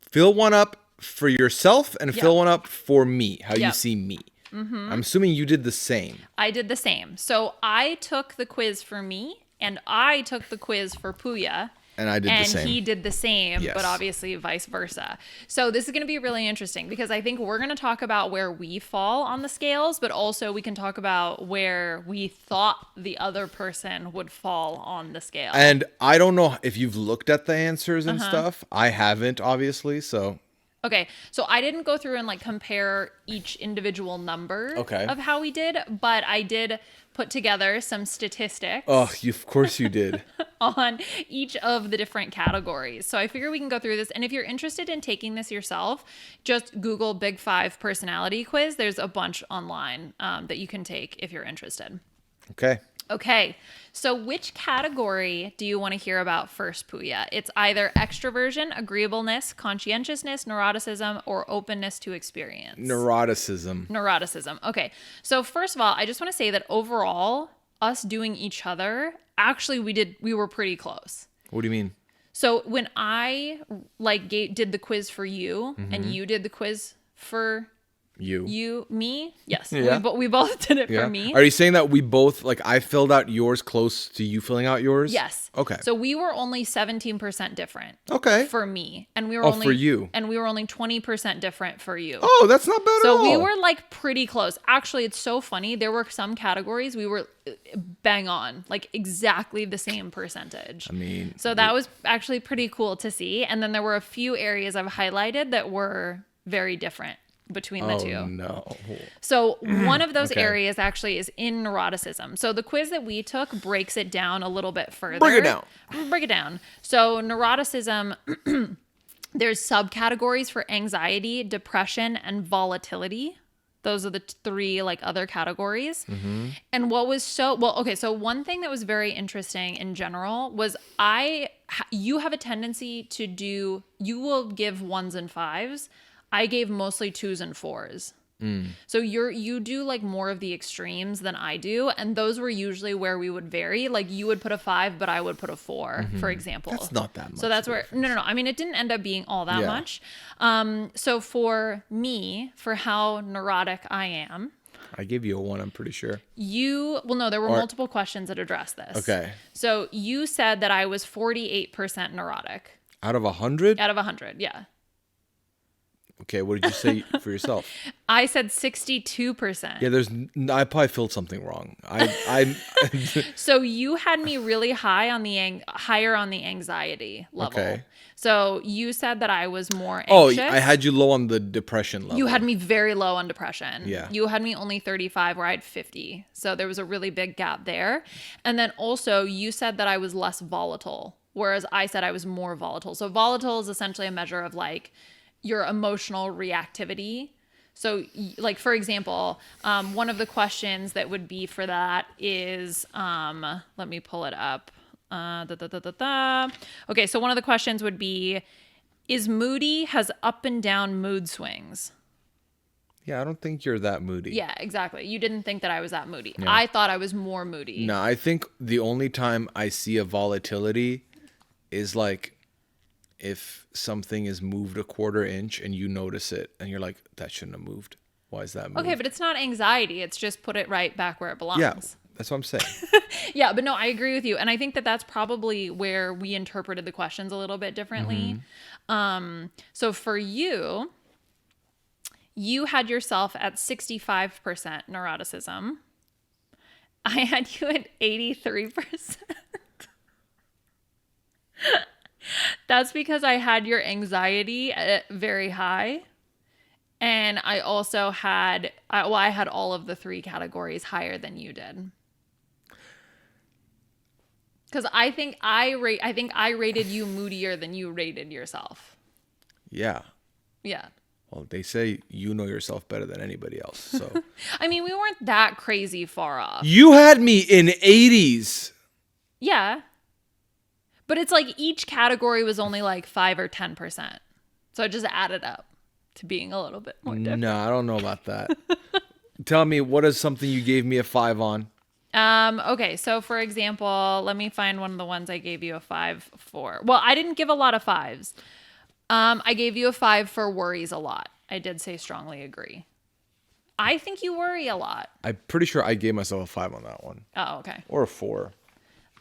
fill one up for yourself and fill Yep. one up for me, how you Yep. see me. I'm assuming you did the same. I did the same. So I took the quiz for me, and I took the quiz for Pooya. And I did the same. And he did the same, Yes. but obviously vice versa. So this is going to be really interesting because I think we're going to talk about where we fall on the scales, but also we can talk about where we thought the other person would fall on the scale. And I don't know if you've looked at the answers and Uh-huh. stuff. I haven't, obviously, so... Okay, so I didn't go through and like compare each individual number Okay. of how we did, but I did put together some statistics. Oh, of course you did. On each of the different categories. So I figure we can go through this. And if you're interested in taking this yourself, just Google Big 5 personality quiz. There's a bunch online that you can take if you're interested. Okay. Okay, so which category do you want to hear about first, Pooya? It's either extraversion, agreeableness, conscientiousness, neuroticism, or openness to experience. Neuroticism. Neuroticism. Okay, so first of all, I just want to say that overall, us doing each other, actually we were pretty close. What do you mean? So when I did the quiz for you and you did the quiz for me, yes, Yeah. we both did it for me. Are you saying that we both, like, I filled out yours close to you filling out yours? Yes. Okay. So we were only 17% different. Okay. For me, and we were Oh, only for you. and we were only 20% different for you. Oh, that's not bad at all. So we were like pretty close. Actually, it's so funny. There were some categories we were bang on, like exactly the same percentage. I mean... So that was actually pretty cool to see. And then there were a few areas I've highlighted that were very different between the two. Oh, no. So one of those Okay. areas actually is in neuroticism. So the quiz that we took breaks it down a little bit further. Break it down. Break it down. So neuroticism, there's subcategories for anxiety, depression, and volatility. Those are the 3 like other categories. And what was so one thing that was very interesting in general was you have a tendency to do, you will give 1s and 5s. I gave mostly 2s and 4s. So you do like more of the extremes than I do, and those were usually where we would vary. Like you would put a 5, but I would put a 4, for example. That's not that much. So that's where no. I mean, it didn't end up being all that Yeah. much. So for me, for how neurotic I am, I gave you a 1, I'm pretty sure. there were multiple questions that addressed this. Okay. So you said that I was 48% neurotic Out of 100? out of 100. Yeah. Okay, what did you say for yourself? I said 62%. Yeah, I probably filled something wrong. I So you had me really higher on the anxiety level. Okay. So you said that I was more Oh, anxious. I had you low on the depression level. You had me very low on depression. Yeah. You had me only 35 where I had 50. So there was a really big gap there. And then also you said that I was less volatile, whereas I said I was more volatile. So volatile is essentially a measure of like your emotional reactivity. So like, for example, one of the questions that would be for that is, let me pull it up. Okay, so one of the questions would be, is moody, has up and down mood swings? Yeah, I don't think you're that moody. Yeah, exactly. You didn't think that I was that moody. Yeah. I thought I was more moody. No, I think the only time I see a volatility is like if something is moved a quarter inch and you notice it and you're like, that shouldn't have moved. Why is that moved? Okay, but it's not anxiety. It's just put it right back where it belongs. Yeah, that's what I'm saying. Yeah, but no, I agree with you. And I think that that's probably where we interpreted the questions a little bit differently. So for you, You had yourself at 65% neuroticism. I had you at 83%. That's because I had your anxiety at very high. And I also had, I had all of the 3 categories higher than you did. Because I think I rated you moodier than you rated yourself. Yeah. Yeah. Well, they say you know yourself better than anybody else. So I mean, we weren't that crazy far off. you had me in 80s. Yeah. But it's like each category was only like 5 or 10%. So it just added up to being a little bit more different. No, I don't know about that. Tell me, what is something you gave me a 5 on? Okay, so for example, let me find one of the ones I gave you a 5 for. Well, I didn't give a lot of 5s. I gave you a 5 for worries a lot. I did say strongly agree. I think you worry a lot. I'm pretty sure I gave myself a 5 on that one. Oh, okay. Or a 4.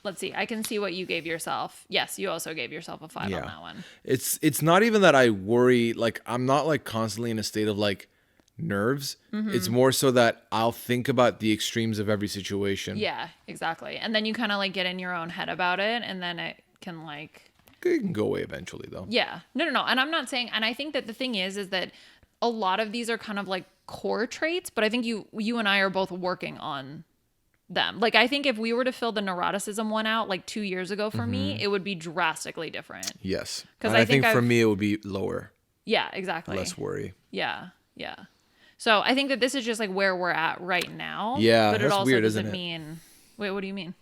Let's see. I can see what you gave yourself. Yes, you also gave yourself a 5 on that one. It's not even that I worry. Like, I'm not like constantly in a state of like nerves. Mm-hmm. It's more so that I'll think about the extremes of every situation. Yeah, exactly. And then you kind of like get in your own head about it, and then it can like... It can go away eventually, though. Yeah. No. And I'm not saying... And I think that the thing is that a lot of these are kind of like core traits, but I think you and I are both working on them. Like, I think if we were to fill the neuroticism one out like 2 years ago for me, it would be drastically different. Yes. Because I think for me, it would be lower. Yeah, exactly. Less worry. Yeah. So I think that this is just like where we're at right now. Yeah, but it that's also weird, doesn't isn't it? mean... Wait, what do you mean?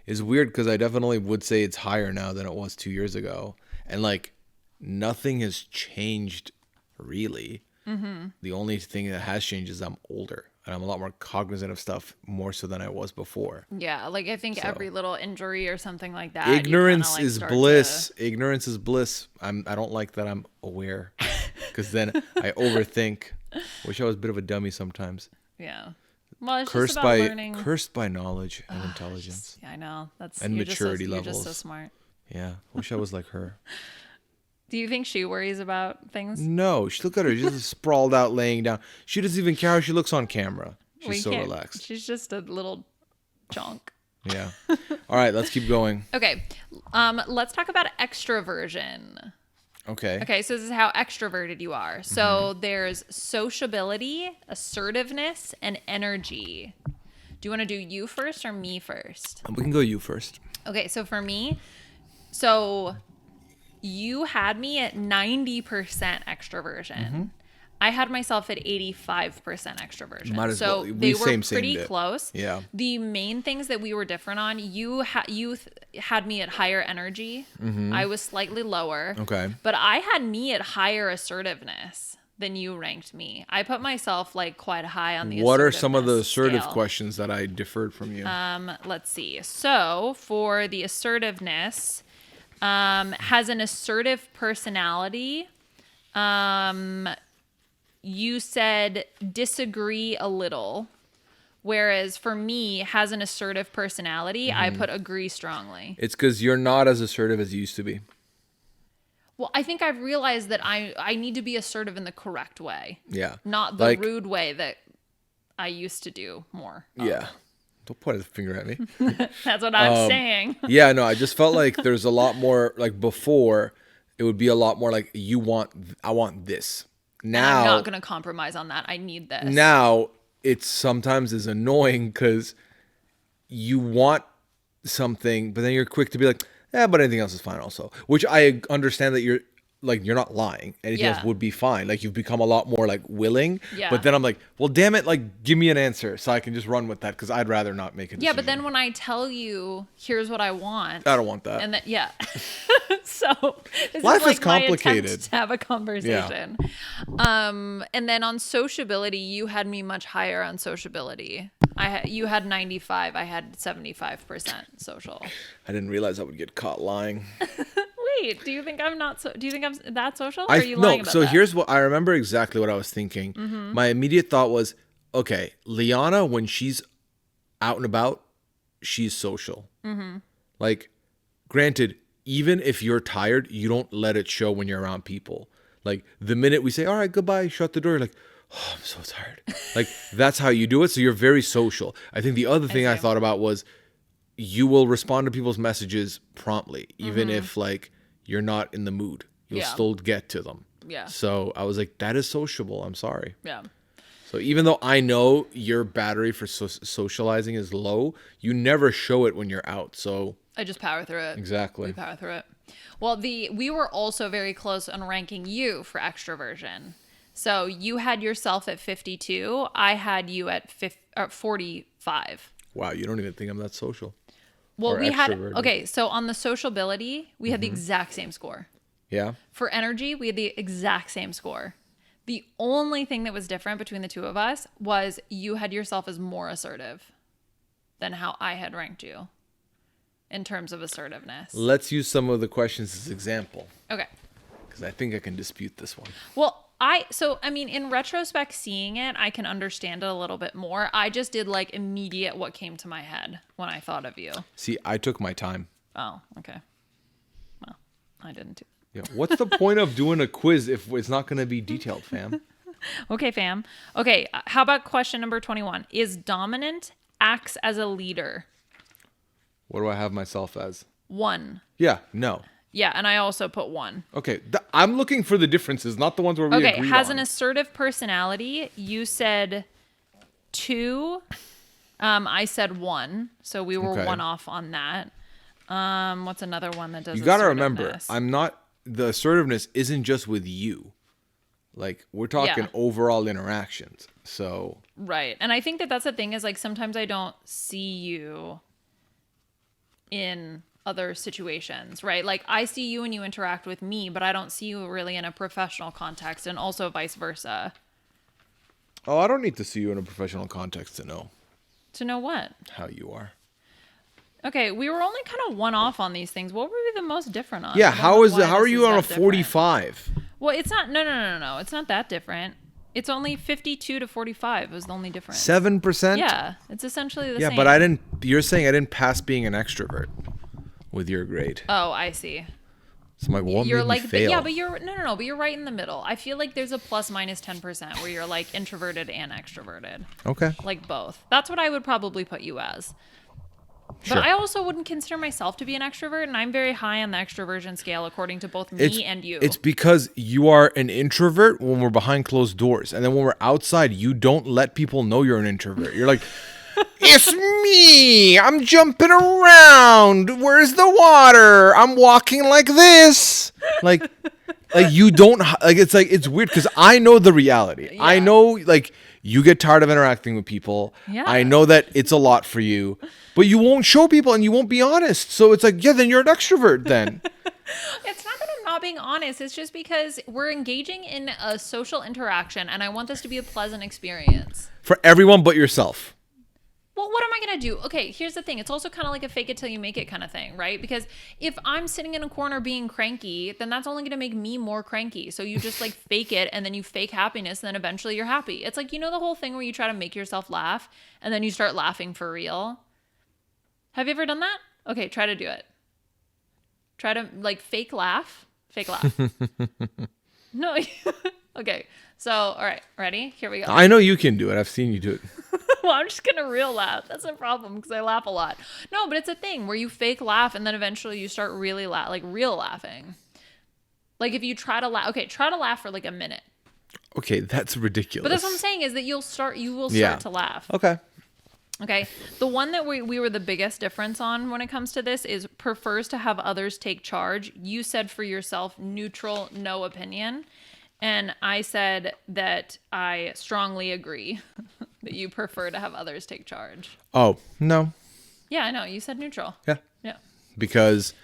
It's weird because I definitely would say it's higher now than it was 2 years ago. And like, nothing has changed really. Mm-hmm. The only thing that has changed is I'm older. And I'm a lot more cognizant of stuff more so than I was before. Yeah, like I think every little injury or something like that. Ignorance is bliss. Ignorance is bliss. I don't like that I'm aware, because then I overthink. Wish I was a bit of a dummy sometimes. Yeah. Well, it's Cursed just about by learning. Cursed by knowledge and intelligence. Yeah, I know. That's and you're maturity just so, levels. You're just so smart. Yeah, wish I was like her. Do you think she worries about things? No, look at her. She's just sprawled out, laying down. She doesn't even care how she looks on camera. She's so relaxed. She's just a little chunk. Yeah. All right, let's keep going. Okay. Let's talk about extraversion. Okay. Okay, so this is how extroverted you are. So there's sociability, assertiveness, and energy. Do you want to do you first or me first? We can go you first. Okay, so for me, you had me at 90% extroversion. I had myself at 85% extroversion. Might as so well. they were same pretty bit. close. Yeah. The main things that we were different on, you had me at higher energy. I was slightly lower. Okay. But I had me at higher assertiveness than you ranked me. I put myself like quite high on the What are some of the assertive scale. questions that I deferred from you? Let's see. So for the assertiveness, has an assertive personality. You said disagree a little, whereas for me, has an assertive personality. I put agree strongly. It's because you're not as assertive as you used to be. Well, I think I've realized that I need to be assertive in the correct way. Yeah. Not the rude way that I used to do more. Yeah. Don't point a finger at me. That's what I'm saying. Yeah, no, I just felt like there's a lot more, like before, it would be a lot more like I want this. Now, I'm not going to compromise on that. I need this. Now, it sometimes is annoying because you want something, but then you're quick to be like, but anything else is fine also. Which I understand that you're not lying. Anything else would be fine. Like, you've become a lot more like willing. Yeah. But then I'm like, well, damn it, like, give me an answer so I can just run with that, because I'd rather not make a decision. Yeah, but then when I tell you, here's what I want. I don't want that. And then, yeah. So this life is like is complicated. My attempt to have a conversation. Yeah. And then on sociability, you had me much higher on sociability. You had 95. I had 75% social. I didn't realize I would get caught lying. Wait, do you think I'm that social? Or are you lying about so that? Here's what I remember exactly what I was thinking. Mm-hmm. My immediate thought was, okay, Liana, when she's out and about, she's social. Mm-hmm. Like, granted, even if you're tired, you don't let it show when you're around people. Like, the minute we say, all right, goodbye, shut the door, you're like, oh, I'm so tired. Like, that's how you do it. So you're very social. I think the other thing I thought about was you will respond to people's messages promptly, even if like you're not in the mood. You'll still get to them. Yeah. So I was like, that is sociable. I'm sorry. Yeah. So even though I know your battery for socializing is low, you never show it when you're out. So I just power through it. exactly. We power through it. Well, we were also very close on ranking you for extroversion. So you had yourself at 52. I had you at 45. Wow, you don't even think I'm that social. Well, Or we had, extroverted. okay, so on the sociability, we had the exact same score. Yeah. For energy, we had the exact same score. The only thing that was different between the two of us was you had yourself as more assertive than how I had ranked you in terms of assertiveness. Let's use some of the questions as example, Okay. because I think I can dispute this one. Well, I mean, in retrospect, seeing it, I can understand it a little bit more. I just did like immediate what came to my head when I thought of you. See, I took my time. Oh, okay. Well, I didn't. Yeah. What's the point of doing a quiz if it's not going to be detailed, fam? Okay, fam. Okay, how about question number 21? Is dominant acts as a leader? What do I have myself as? 1. Yeah, no. Yeah, and I also put 1. Okay, I'm looking for the differences, not the ones where we Okay, agreed has on. an assertive personality. You said 2. I said 1, so we were Okay. 1 off on that. What's another one that does? You got to remember, assertiveness? the assertiveness isn't just with you. Like, we're talking Yeah. overall interactions. So, Right, and I think that that's the thing is like sometimes I don't see you in other situations, right? Like I see you and you interact with me, but I don't see you really in a professional context, and also vice versa. I don't need to see you in a professional context to know To know what? how you are. Okay, we were only kind of 1 off on these things. What were we the most different on? Yeah, I don't how know is why how are this you is on a that different. 45? Well, it's not. No. It's not that different. It's only 52 to 45 was the only difference. 7%? Yeah, it's essentially the Yeah, same. but you're saying I didn't pass being an extrovert with your grade. Oh, I see. So my what You're made like, me fail? yeah, but you're no, but you're right in the middle. I feel like there's a plus minus 10% where you're like introverted and extroverted, Okay. like both. That's what I would probably put you as. Sure. But I also wouldn't consider myself to be an extrovert, and I'm very high on the extroversion scale according to both me and you. It's because you are an introvert when we're behind closed doors. And then when we're outside, you don't let people know you're an introvert. You're like, it's me. I'm jumping around. Where's the water? I'm walking like this. Like you don't, like, it's weird because I know the reality. Yeah. I know, like, you get tired of interacting with people. Yeah. I know that it's a lot for you, but you won't show people and you won't be honest. So it's like, yeah, then you're an extrovert then. It's not that I'm not being honest. It's just because we're engaging in a social interaction, and I want this to be a pleasant experience. For everyone but yourself. Well, what am I going to do? Okay, here's the thing. It's also kind of like a fake it till you make it kind of thing, right? Because if I'm sitting in a corner being cranky, then that's only going to make me more cranky. So you just like fake it, and then you fake happiness, and then eventually you're happy. It's like, you know, the whole thing where you try to make yourself laugh and then you start laughing for real. Have you ever done that? Okay, try to do it. Try to like fake laugh. Fake laugh. No. Okay. So, all right, ready? Here we go. I know you can do it. I've seen you do it. Well, I'm just gonna real laugh. That's a problem because I laugh a lot. No, but it's a thing where you fake laugh and then eventually you start really like real laughing. Like if you try to laugh, okay, try to laugh for like a minute. Okay, that's ridiculous. But that's what I'm saying is that you will start Yeah. to laugh. Okay. Okay. The one that we were the biggest difference on when it comes to this is prefers to have others take charge. You said for yourself, neutral, no opinion. And I said that I strongly agree that you prefer to have others take charge. Oh, no. Yeah, I know. You said neutral. Yeah. Yeah. Because,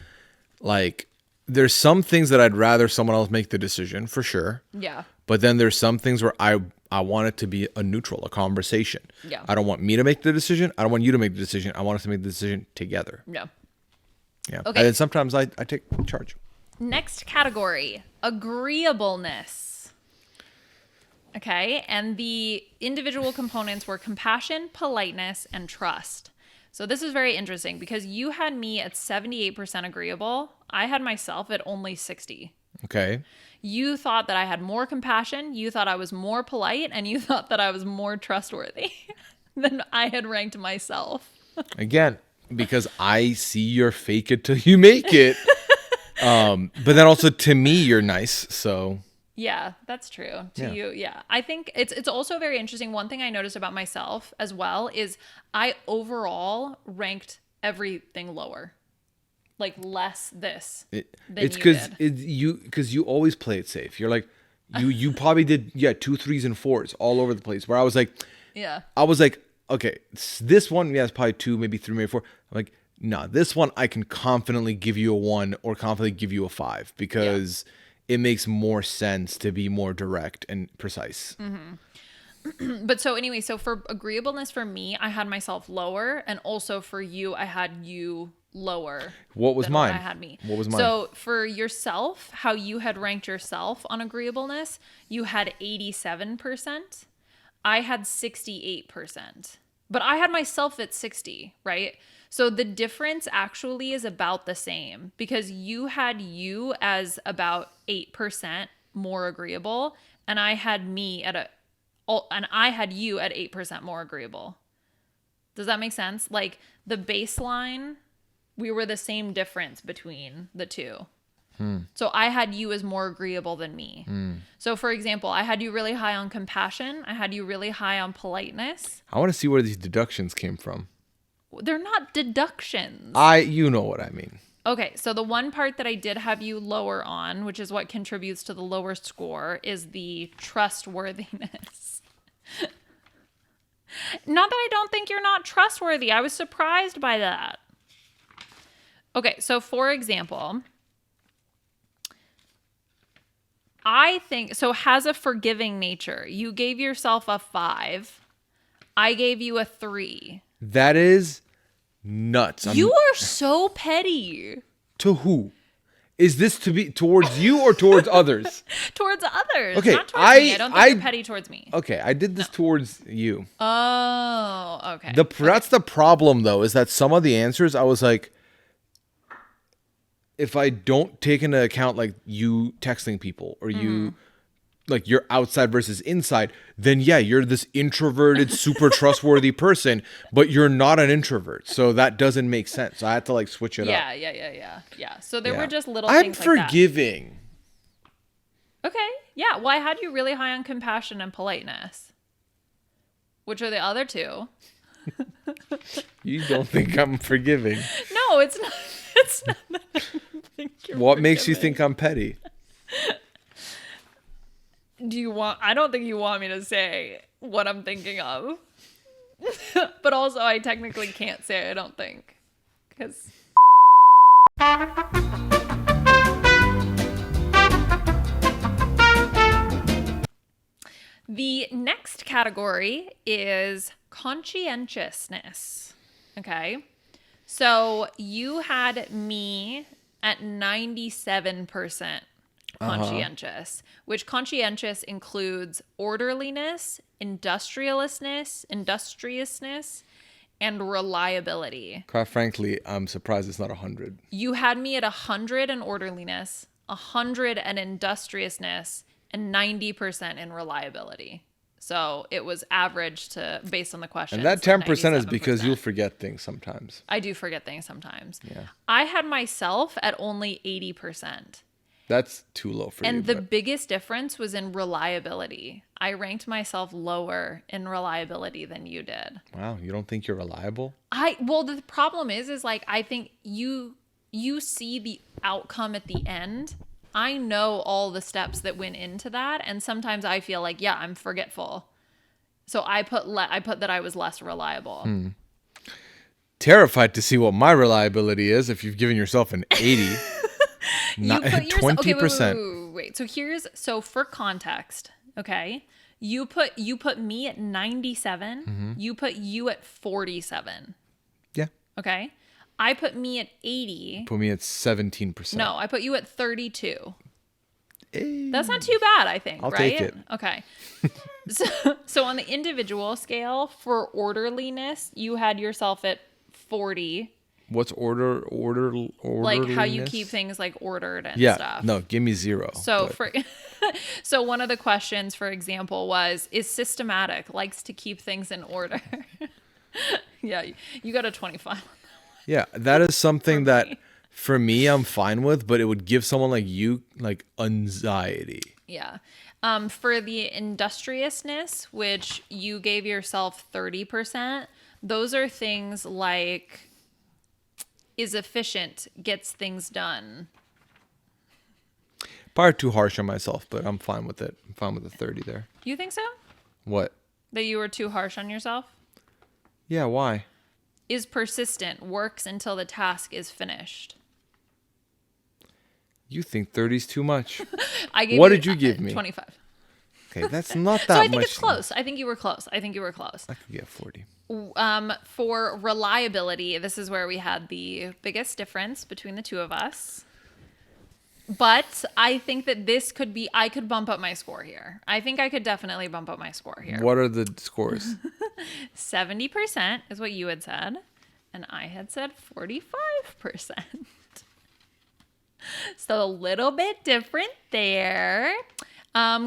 like, there's some things that I'd rather someone else make the decision, for sure. Yeah. But then there's some things where I want it to be a neutral, a conversation. Yeah. I don't want me to make the decision. I don't want you to make the decision. I want us to make the decision together. Yeah. Yeah. Okay. And then sometimes I take charge. Next category, agreeableness. Okay. And the individual components were compassion, politeness, and trust. So this is very interesting because you had me at 78% agreeable. I had myself at only 60. Okay. You thought that I had more compassion, you thought I was more polite, and you thought that I was more trustworthy than I had ranked myself. Again, because I see your fake it till you make it. But then also to me, you're nice. So Yeah, that's true. To you, yeah. I think it's also very interesting. One thing I noticed about myself as well is I overall ranked everything lower. Like less this than it's you did. because you always play it safe. You're like, you probably did 2, 3s, and 4s all over the place. Where I was like, okay, this one, it's probably 2, maybe 3, maybe 4. I'm like, nah, this one I can confidently give you a 1 or confidently give you a 5 because it makes more sense to be more direct and precise. But so anyway, so for agreeableness for me, I had myself lower, and also for you, I had you lower. What was mine? I had me. What was mine? So for yourself, how you had ranked yourself on agreeableness, you had 87%. I had 68%. But I had myself at 60, right? So the difference actually is about the same because you had you as about 8% more agreeable, and I had me at I had you at 8% more agreeable. Does that make sense? Like the baseline, we were the same difference between the two. So I had you as more agreeable than me. So for example, I had you really high on compassion. I had you really high on politeness. I want to see where these deductions came from. They're not deductions. You know what I mean. Okay, so the one part that I did have you lower on, which is what contributes to the lower score, is the trustworthiness. Not that I don't think you're not trustworthy. I was surprised by that. Okay, so for example, I think, so has a forgiving nature. You gave yourself a 5. I gave you a 3. That is nuts. You are so petty. To who? Is this to be towards you or towards others? Towards others. Okay, not towards me. I don't think you're petty towards me. Okay, I did this towards you. Oh, okay. That's the problem, though, is that some of the answers I was like, if I don't take into account like you texting people or you like your outside versus inside, then you're this introverted, super trustworthy person, but you're not an introvert. So that doesn't make sense. So I had to like switch it up. Yeah. So there were just little I'm things like that. I'm forgiving. Okay. Yeah. Well, I had you really high on compassion and politeness. Which are the other two? You don't think I'm forgiving? No, it's not. It's not that I think you're What makes you forgiving. think I'm petty? I don't think you want me to say what I'm thinking of. But also, I technically can't say I don't think. Because... The next category is conscientiousness. Okay. So you had me at 97% conscientious, which conscientious includes orderliness, industriousness, and reliability. Quite frankly, I'm surprised it's not 100. You had me at 100 in orderliness, 100 in industriousness, and 90% in reliability. So it was average to based on the question. And that 10% is because you'll forget things sometimes. I do forget things sometimes. Yeah. I had myself at only 80%. That's too low for you. And the biggest difference was in reliability. I ranked myself lower in reliability than you did. Wow, you don't think you're reliable? Well, the problem is like I think you see the outcome at the end. I know all the steps that went into that, and sometimes I feel like, I'm forgetful. So I put that I was less reliable. Terrified to see what my reliability is if you've given yourself an 80. Not 20%. Wait. So for context, okay? You put me at 97. You put you at 47. Yeah. Okay? I put me at 80. Put me at 17%. No, I put you at 32. Hey. That's not too bad, I think, I'll right? take it. Okay. So on the individual scale for orderliness, you had yourself at 40 What's orderliness? Like how you keep things like ordered and Yeah, stuff. no, give me 0. So but- so one of the questions, for example, was, is systematic, likes to keep things in order. Yeah, you got a 25. yeah, that is something For that me. for me I'm fine with, but it would give someone like you like anxiety. Yeah. For the industriousness, which you gave yourself 30%, those are things like is efficient, gets things done. Probably too harsh on myself, but I'm fine with it. I'm fine with the 30 there. You think so? What? That you were too harsh on yourself? Yeah, why? Is persistent, works until the task is finished. You think 30 is too much. I gave What did you give me? 25. Okay, that's not that So I much. think it's close. I think you were close. I could get 40. For reliability, this is where we had the biggest difference between the two of us. But I think that I could bump up my score here. I think I could definitely bump up my score here. What are the scores? 70% is what you had said, and I had said 45%. So a little bit different there.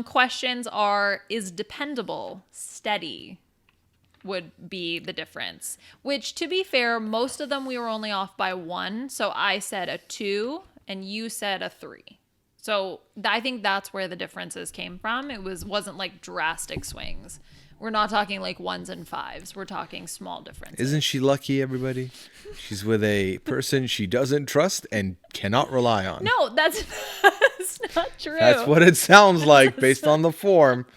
Questions are, is dependable, steady, would be the difference. Which, to be fair, most of them we were only off by 1. So I said a 2, and you said a 3. So I think that's where the differences came from. It wasn't like drastic swings. We're not talking like 1s and 5s. We're talking small differences. Isn't she lucky, everybody? She's with a person she doesn't trust and cannot rely on. No, that's not true. That's what it sounds like based on the form.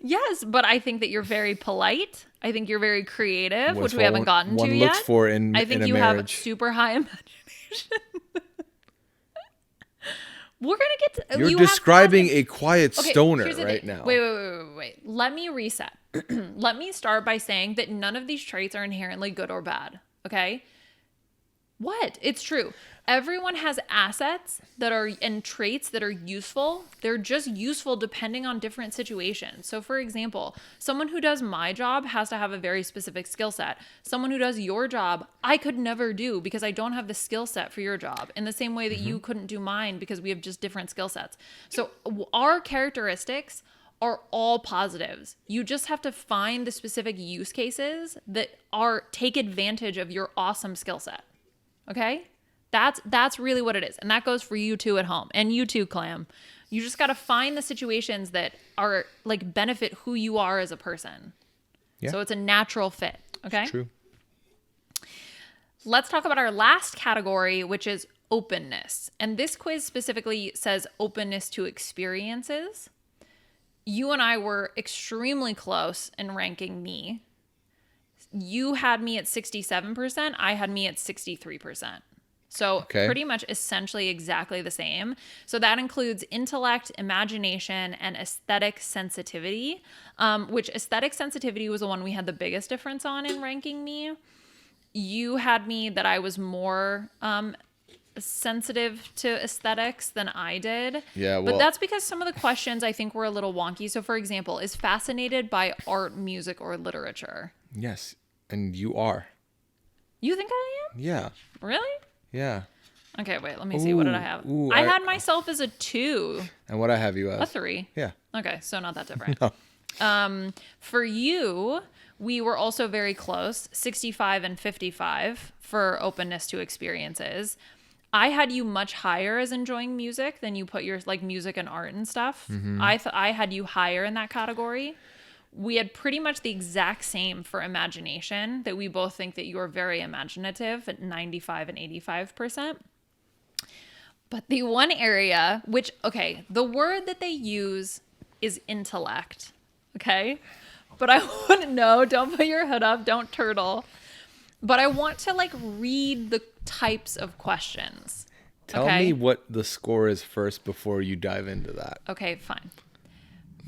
Yes, but I think that you're very polite. I think you're very creative, What's which we haven't gotten one to looks yet. for in I think in a you have marriage. super high imagination. We're gonna get to. You're you have describing questions. a quiet Okay, stoner here's the right thing. now. Wait. Let me reset. Let me start by saying that none of these traits are inherently good or bad. Okay? What? It's true. Everyone has assets and traits that are useful. They're just useful depending on different situations. So for example, someone who does my job has to have a very specific skill set. Someone who does your job, I could never do because I don't have the skill set for your job. In the same way that you couldn't do mine because we have just different skill sets. So our characteristics are all positives. You just have to find the specific use cases that take advantage of your awesome skill set. Okay? That's really what it is. And that goes for you too at home. And you too, Clam. You just got to find the situations that are like benefit who you are as a person. Yeah. So it's a natural fit. Okay? True. Let's talk about our last category, which is openness. And this quiz specifically says openness to experiences. You and I were extremely close in ranking me. You had me at 67%. I had me at 63%. So pretty much essentially exactly the same. So that includes intellect, imagination, and aesthetic sensitivity, which aesthetic sensitivity was the one we had the biggest difference on in ranking me. You had me that I was more sensitive to aesthetics than I did. Yeah, well, but that's because some of the questions I think were a little wonky. So for example, is fascinated by art, music, or literature? Yes, and you are. You think I am? Yeah. Really? Yeah. Okay, wait, let me see. What did I have? Ooh, I had myself as a 2. And what I have you as? A 3. Yeah. Okay, so not that different. No. For you, we were also very close, 65 and 55 for openness to experiences. I had you much higher as enjoying music than you put your like music and art and stuff. Mm-hmm. I had you higher in that category. We had pretty much the exact same for imagination, that we both think that you are very imaginative at 95 and 85%. But the one area, which, okay, the word that they use is intellect, okay? But I wouldn't know. Don't put your hood up. Don't turtle. But I want to like read the types of questions. Tell me what the score is first before you dive into that. Okay, fine.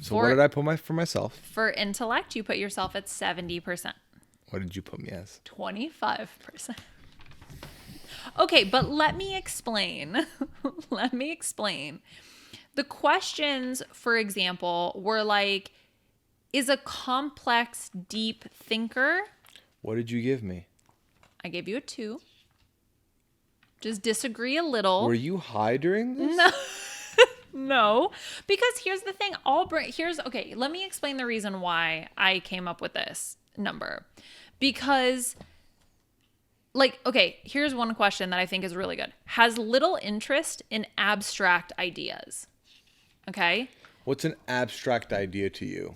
So what did I put for myself? For intellect, you put yourself at 70%. What did you put me as? 25%. Okay, but let me explain. Let me explain. The questions, for example, were like, is a complex, deep thinker. What did you give me? I gave you a 2. Just disagree a little. Were you high during this? No. No, because here's the thing. Okay, let me explain the reason why I came up with this number. Because, like, okay, here's one question that I think is really good. Has little interest in abstract ideas. Okay? What's an abstract idea to you?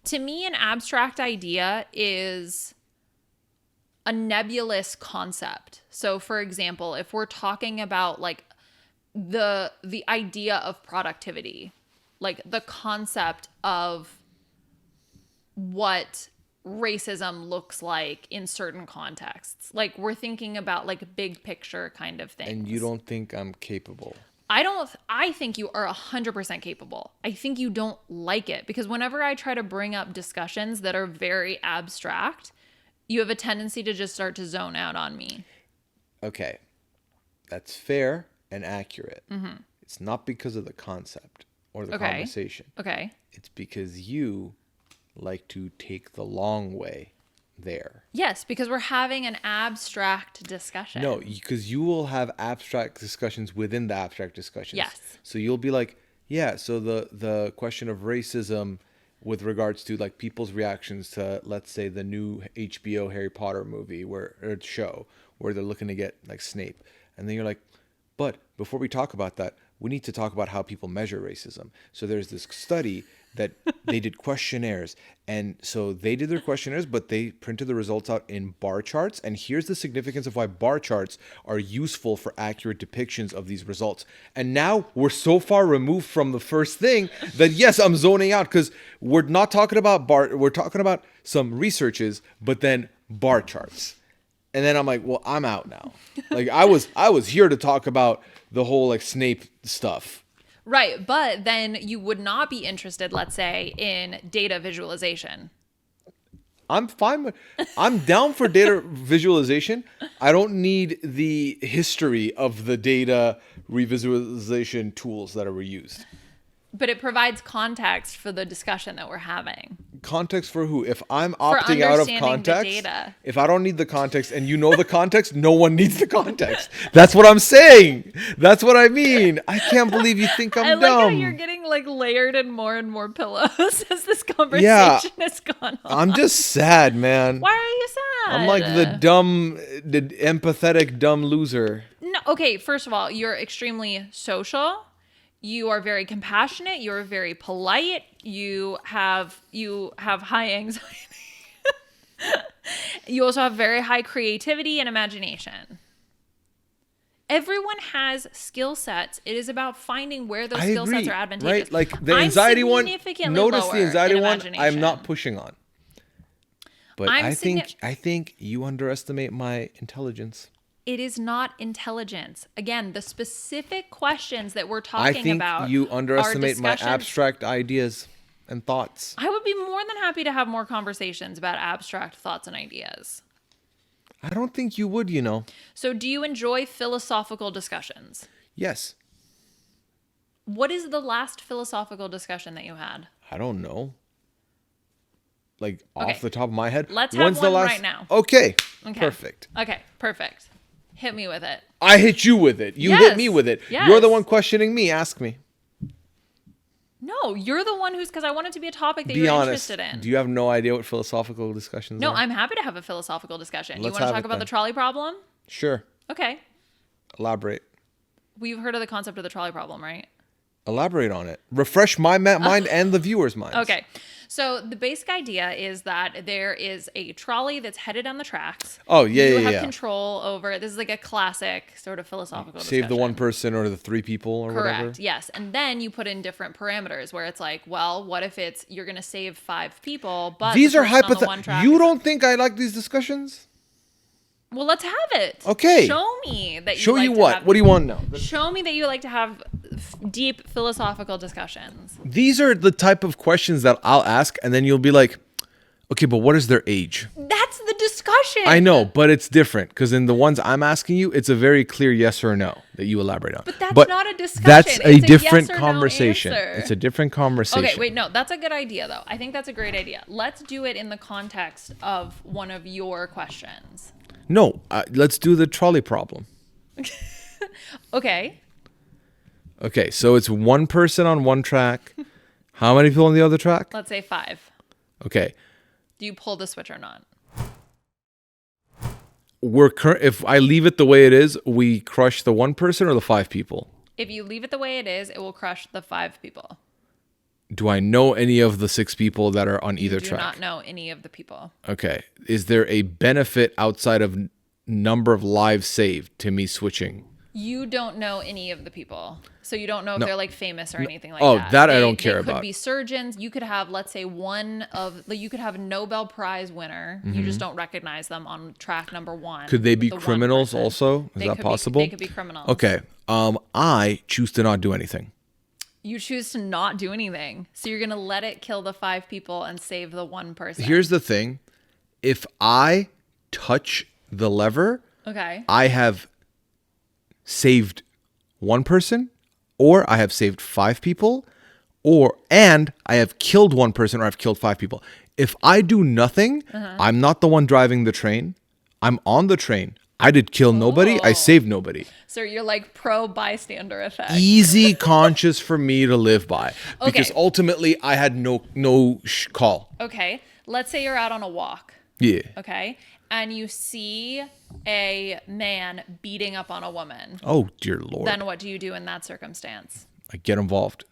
To me, an abstract idea is a nebulous concept. So, for example, if we're talking about, like, the idea of productivity, like the concept of what racism looks like in certain contexts, like we're thinking about like big picture kind of things. And you don't think I'm capable? I think you are 100% capable. I think you don't like it because whenever I try to bring up discussions that are very abstract, you have a tendency to just start to zone out on me. Okay, that's fair and accurate. It's not because of the concept or the conversation. Okay. It's because you like to take the long way there. Yes, because we're having an abstract discussion. No, because you will have abstract discussions within the abstract discussions. Yes. So you'll be like, yeah, so the question of racism with regards to like people's reactions to, let's say, the new HBO Harry Potter movie or show where they're looking to get like Snape. And then you're like, but before we talk about that, we need to talk about how people measure racism. So there's this study that they did questionnaires. And so they did their questionnaires, but they printed the results out in bar charts. And here's the significance of why bar charts are useful for accurate depictions of these results. And now we're so far removed from the first thing that, yes, I'm zoning out because we're not talking about we're talking about some researches, but then bar charts. And then I'm like, well, I'm out now. Like I was here to talk about the whole like Snape stuff. Right. But then you would not be interested, let's say, in data visualization. I'm down for data visualization. I don't need the history of the data revisualization tools that are used. But it provides context for the discussion that we're having. Context for who? If I'm opting out of context, if I don't need the context and you know the context, no one needs the context. That's what I'm saying. That's what I mean. I can't believe you think I'm dumb. I like how you're getting like layered and more pillows as this conversation has gone on. I'm just sad, man. Why are you sad? I'm like the empathetic dumb loser. No, okay, first of all, you're extremely social. You are very compassionate. You're very polite. You have high anxiety. You also have very high creativity and imagination. Everyone has skill sets. It is about finding where those skill sets are advantageous. Right? Like the anxiety one. Notice the anxiety one. I'm not pushing on. But I think you underestimate my intelligence. It is not intelligence. Again, the specific questions that we're talking about. I think you underestimate my abstract ideas and thoughts. I would be more than happy to have more conversations about abstract thoughts and ideas. I don't think you would, you know. So do you enjoy philosophical discussions? Yes. What is the last philosophical discussion that you had? I don't know. Like off the top of my head. Let's have one right now. Okay. Perfect. Okay, perfect. Hit me with it. I hit you with it. You hit me with it. Yes. You're the one questioning me. Ask me. No, you're the one because I want it to be a topic that you're interested in. Do you have no idea what philosophical discussions are? No, I'm happy to have a philosophical discussion. You want to talk about the trolley problem? Sure. Okay. Elaborate. We've heard of the concept of the trolley problem, right? Elaborate on it. Refresh my mind and the viewer's mind. Okay. So the basic idea is that there is a trolley that's headed down the tracks. Oh, yeah, You have control over it. This is like a classic sort of philosophical discussion. Save the one person or the three people or whatever. Correct, yes. And then you put in different parameters where it's like, well, what if you're going to save 5 people, but these are hypothetical. You don't think I like these discussions? Well, let's have it. Okay. Show me that you Show like you to what? have, What do you want to know? Show me that you like to have deep philosophical discussions. These are the type of questions that I'll ask, and then you'll be like, okay, but what is their age? That's the discussion. I know, but it's different because in the ones I'm asking you, it's a very clear yes or no that you elaborate on. But that's not a discussion. That's a different yes conversation. No it's a different conversation. Okay, wait, no, that's a good idea, though. I think that's a great idea. Let's do it in the context of one of your questions. No, let's do the trolley problem. Okay. Okay, so it's one person on one track. How many people on the other track? Let's say 5. Okay. Do you pull the switch or not? If I leave it the way it is, we crush the one person or the 5 people? If you leave it the way it is, it will crush the 5 people. Do I know any of the 6 people that are on either You do track? not know any of the people. Okay. Is there a benefit outside of number of lives saved to me switching? You don't know any of the people. So you don't know if they're like famous or anything like Oh, that. that I don't care They about. could be surgeons. You could have, let's say, you could have a Nobel Prize winner. You just don't recognize them on track number 1. Could they be the one criminals person. also? Is that possible? They could be criminals. Okay. I choose to not do anything. You choose to not do anything. So you're going to let it kill the 5 people and save the one person. Here's the thing. If I touch the lever, Okay. I have saved one person, or I have saved 5 people, and I have killed one person, or I've killed 5 people. If I do nothing, I'm not the one driving the train. I'm on the train. I did kill nobody. I saved nobody. So you're like pro bystander effect. Easy conscious for me to live by, because Okay. ultimately I had no call. Okay. Let's say you're out on a walk. Yeah. Okay. And you see a man beating up on a woman. Oh dear Lord. Then what do you do in that circumstance? I get involved.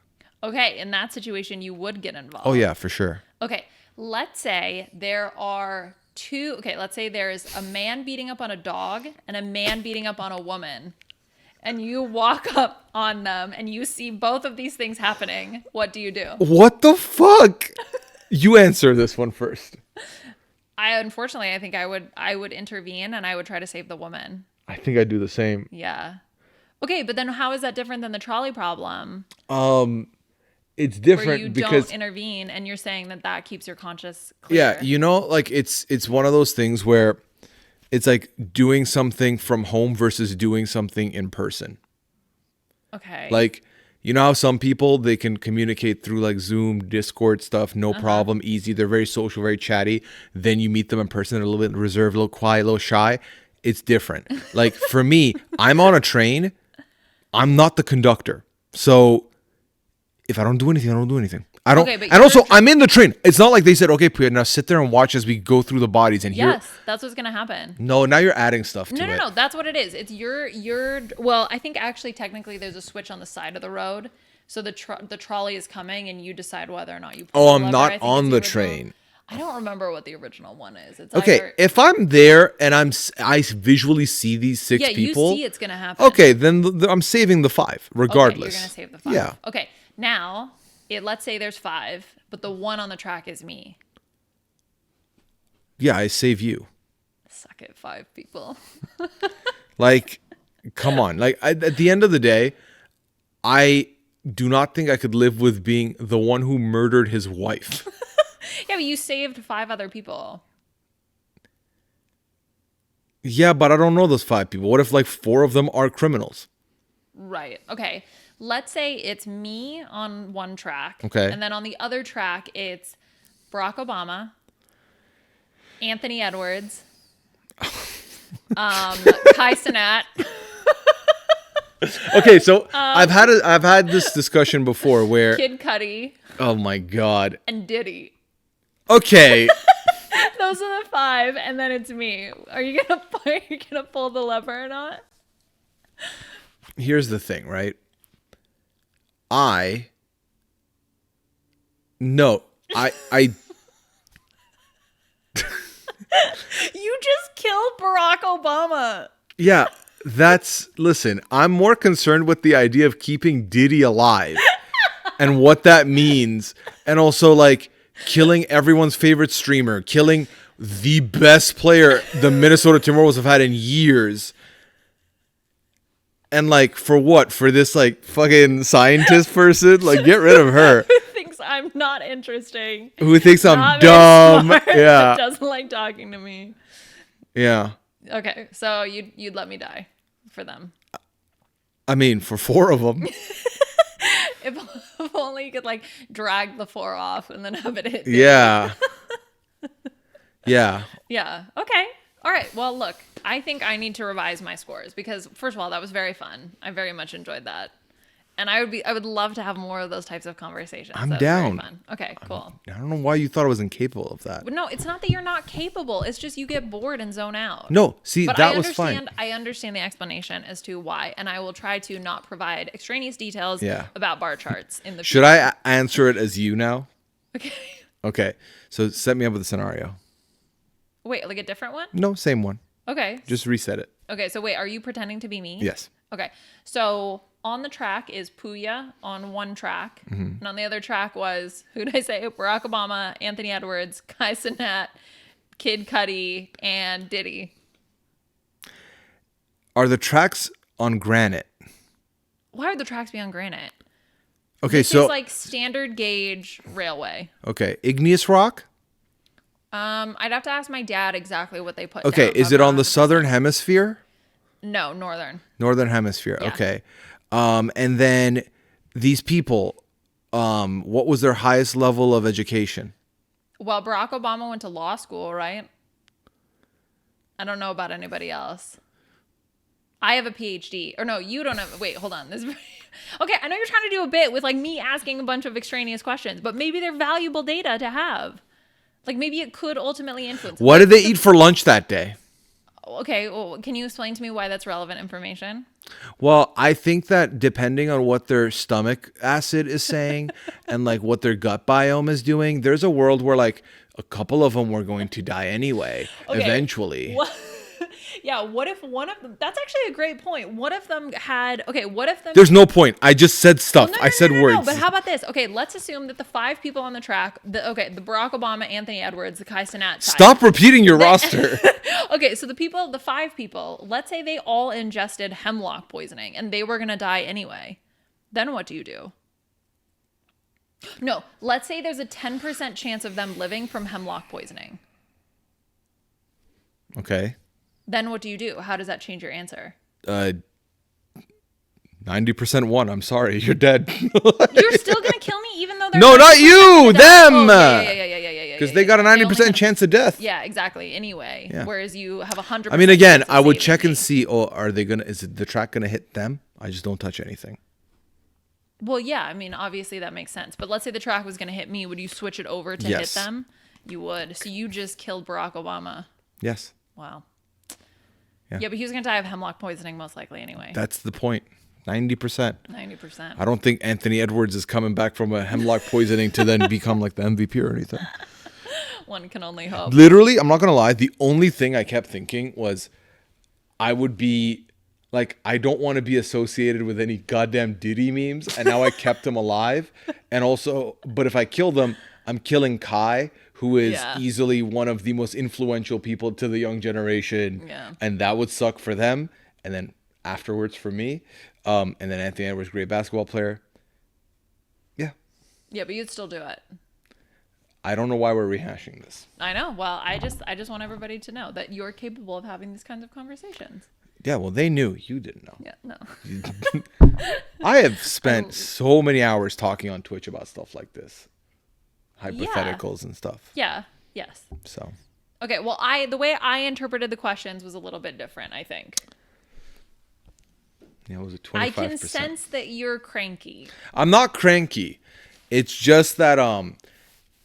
Okay. In that situation, you would get involved. Oh yeah, for sure. Okay. Let's say there are let's say there's a man beating up on a dog and a man beating up on a woman. And you walk up on them and you see both of these things happening. What do you do? What the fuck? You answer this one first. Unfortunately, I think I would intervene and I would try to save the woman. I think I do the same. Yeah. Okay, but then how is that different than the trolley problem? It's Where different you because don't intervene and you're saying that keeps your conscience clear. yeah, like it's one of those things where it's like doing something from home versus doing something in person. Okay. Like, you know how some people, they can communicate through like Zoom, Discord stuff, no problem, easy. They're very social, very chatty. Then you meet them in person, they're a little bit reserved, a little quiet, a little shy. It's different. Like for me, I'm on a train. I'm not the conductor. So if I don't do anything, I don't do anything. I don't. Okay, but and also, I'm in the train. It's not like they said, okay, Pooya, now sit there and watch as we go through the bodies and hear. Yes, that's what's gonna happen. No, now you're adding stuff to it. No. That's what it is. It's your. Well, I think actually technically there's a switch on the side of the road, so the trolley is coming and you decide whether or not you. Pull Oh, the I'm lever. not I think on it's the original. train. I don't remember what the original one is. It's Okay, either, if I'm there and I visually see these 6 people. you see it's gonna happen. Okay, then I'm saving the 5 regardless. Okay, you're gonna save the 5. Yeah. Okay, now let's say there's 5, but the one on the track is me. Yeah, I save you. Suck it, 5 people. Like, come on. Like, at the end of the day, I do not think I could live with being the one who murdered his wife. Yeah, but you saved 5 other people. Yeah, but I don't know those 5 people. What if like 4 of them are criminals? Right. Okay. Let's say it's me on one track. Okay. And then on the other track, it's Barack Obama, Anthony Edwards, Kai Cenat. Okay, so I've had this discussion before where Kid Cudi, oh my god. and Diddy. Okay. Those are the 5, and then it's me. Are you gonna pull the lever or not? Here's the thing, right? No, I You just killed Barack Obama. yeah, listen, I'm more concerned with the idea of keeping Diddy alive and what that means. And also like killing everyone's favorite streamer, killing the best player the Minnesota Timberwolves have had in years. And like, for what? For this like fucking scientist person? Like, get rid of her. Who thinks I'm not interesting? Who thinks I'm Not very dumb? smart, Yeah. that doesn't like talking to me. Yeah. Okay, so you'd let me die for them. I mean, for 4 of them. If only you could like drag the 4 off and then have it hit. Yeah. Yeah. Yeah. Okay. All right. Well, look, I think I need to revise my scores because, first of all, that was very fun. I very much enjoyed that. And I would love to have more of those types of conversations. I'm That was down. very fun. Okay, cool. I don't know why you thought I was incapable of that. But no, it's not that you're not capable. It's just you get bored and zone out. No, see, But that was fine. I understand the explanation as to why, and I will try to not provide extraneous details Yeah. about bar charts in the Should I answer it as you now? Okay. Okay, so set me up with a scenario. Wait, like a different one? No, same one. Okay. Just reset it. Okay, so wait, are you pretending to be me? Yes. Okay. So on the track is Pooya on one track. And on the other track was, who did I say? Barack Obama, Anthony Edwards, Kai Cenat, Kid Cudi, and Diddy. Are the tracks on granite? Why would the tracks be on granite? Okay, This so is like standard gauge railway. okay, igneous rock. I'd have to ask my dad exactly what they put Okay, down, is but it on I'm the not 100%. southern hemisphere? No, northern. Northern hemisphere. Yeah. Okay. And then these people, what was their highest level of education? Well, Barack Obama went to law school, right? I don't know about anybody else. I have a PhD. Or no, you don't have. Wait, hold on. This. Okay, I know you're trying to do a bit with like me asking a bunch of extraneous questions, but maybe they're valuable data to have. Like maybe it could ultimately influence. What did they eat for lunch that day? Okay, well, can you explain to me why that's relevant information? Well, I think that depending on what their stomach acid is saying and like what their gut biome is doing, there's a world where like a couple of them were going to die anyway, Okay. eventually. What? Yeah, what if one of them, that's actually a great point. What if them had, okay, what if them, There's no point. I just said stuff. no, I said words. No, but how about this? Okay, let's assume that the 5 people on the track, the Barack Obama, Anthony Edwards, the Kai Cenat side. Stop repeating your roster. Okay, so the 5 people, let's say they all ingested hemlock poisoning and they were going to die anyway. Then what do you do? No, let's say there's a 10% chance of them living from hemlock poisoning. Okay. Then what do you do? How does that change your answer? 90% one. I'm sorry. You're dead. You're still going to kill me even though they're No, not you. Them. Yeah. Because they got a 90% chance of death. Yeah, exactly. Anyway, Yeah. whereas you have 100%. I mean, again, chance of I would saving check me. and see, is the track going to hit them? I just don't touch anything. Well, yeah, I mean, obviously that makes sense. But let's say the track was going to hit me. Would you switch it over to Yes. hit them? You would. So you just killed Barack Obama. Yes. Wow. Yeah. Yeah, but he was going to die of hemlock poisoning most likely anyway. That's the point. 90%. 90%. I don't think Anthony Edwards is coming back from a hemlock poisoning to then become like the MVP or anything. One can only hope. Literally, I'm not going to lie. The only thing I kept thinking was I would be like, I don't want to be associated with any goddamn Diddy memes. And now I kept him alive. And also, but if I kill them, I'm killing Kai, who is Yeah. easily one of the most influential people to the young generation. Yeah. And that would suck for them. And then afterwards for me. And then Anthony Edwards, great basketball player. Yeah. Yeah, but you'd still do it. I don't know why we're rehashing this. I know. Well, I just want everybody to know that you're capable of having these kinds of conversations. Yeah, well, they knew. You didn't know. Yeah, no. I have spent so many hours talking on Twitch about stuff like this. Hypotheticals and stuff. Yeah. Yes. So, Okay, well, the way I interpreted the questions was a little bit different, I think. yeah, it was a 25%. I can sense that you're cranky. I'm not cranky. It's just that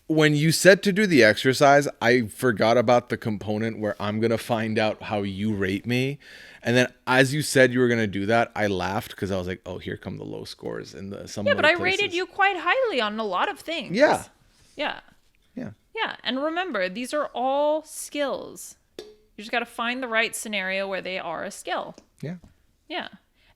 when you said to do the exercise, I forgot about the component where I'm going to find out how you rate me. And then as you said you were going to do that, I laughed because I was like, oh, here come the low scores in some Yeah, other but I places. rated you quite highly on a lot of things. Yeah. Yeah. Yeah. Yeah. And remember, these are all skills. You just got to find the right scenario where they are a skill. Yeah. Yeah.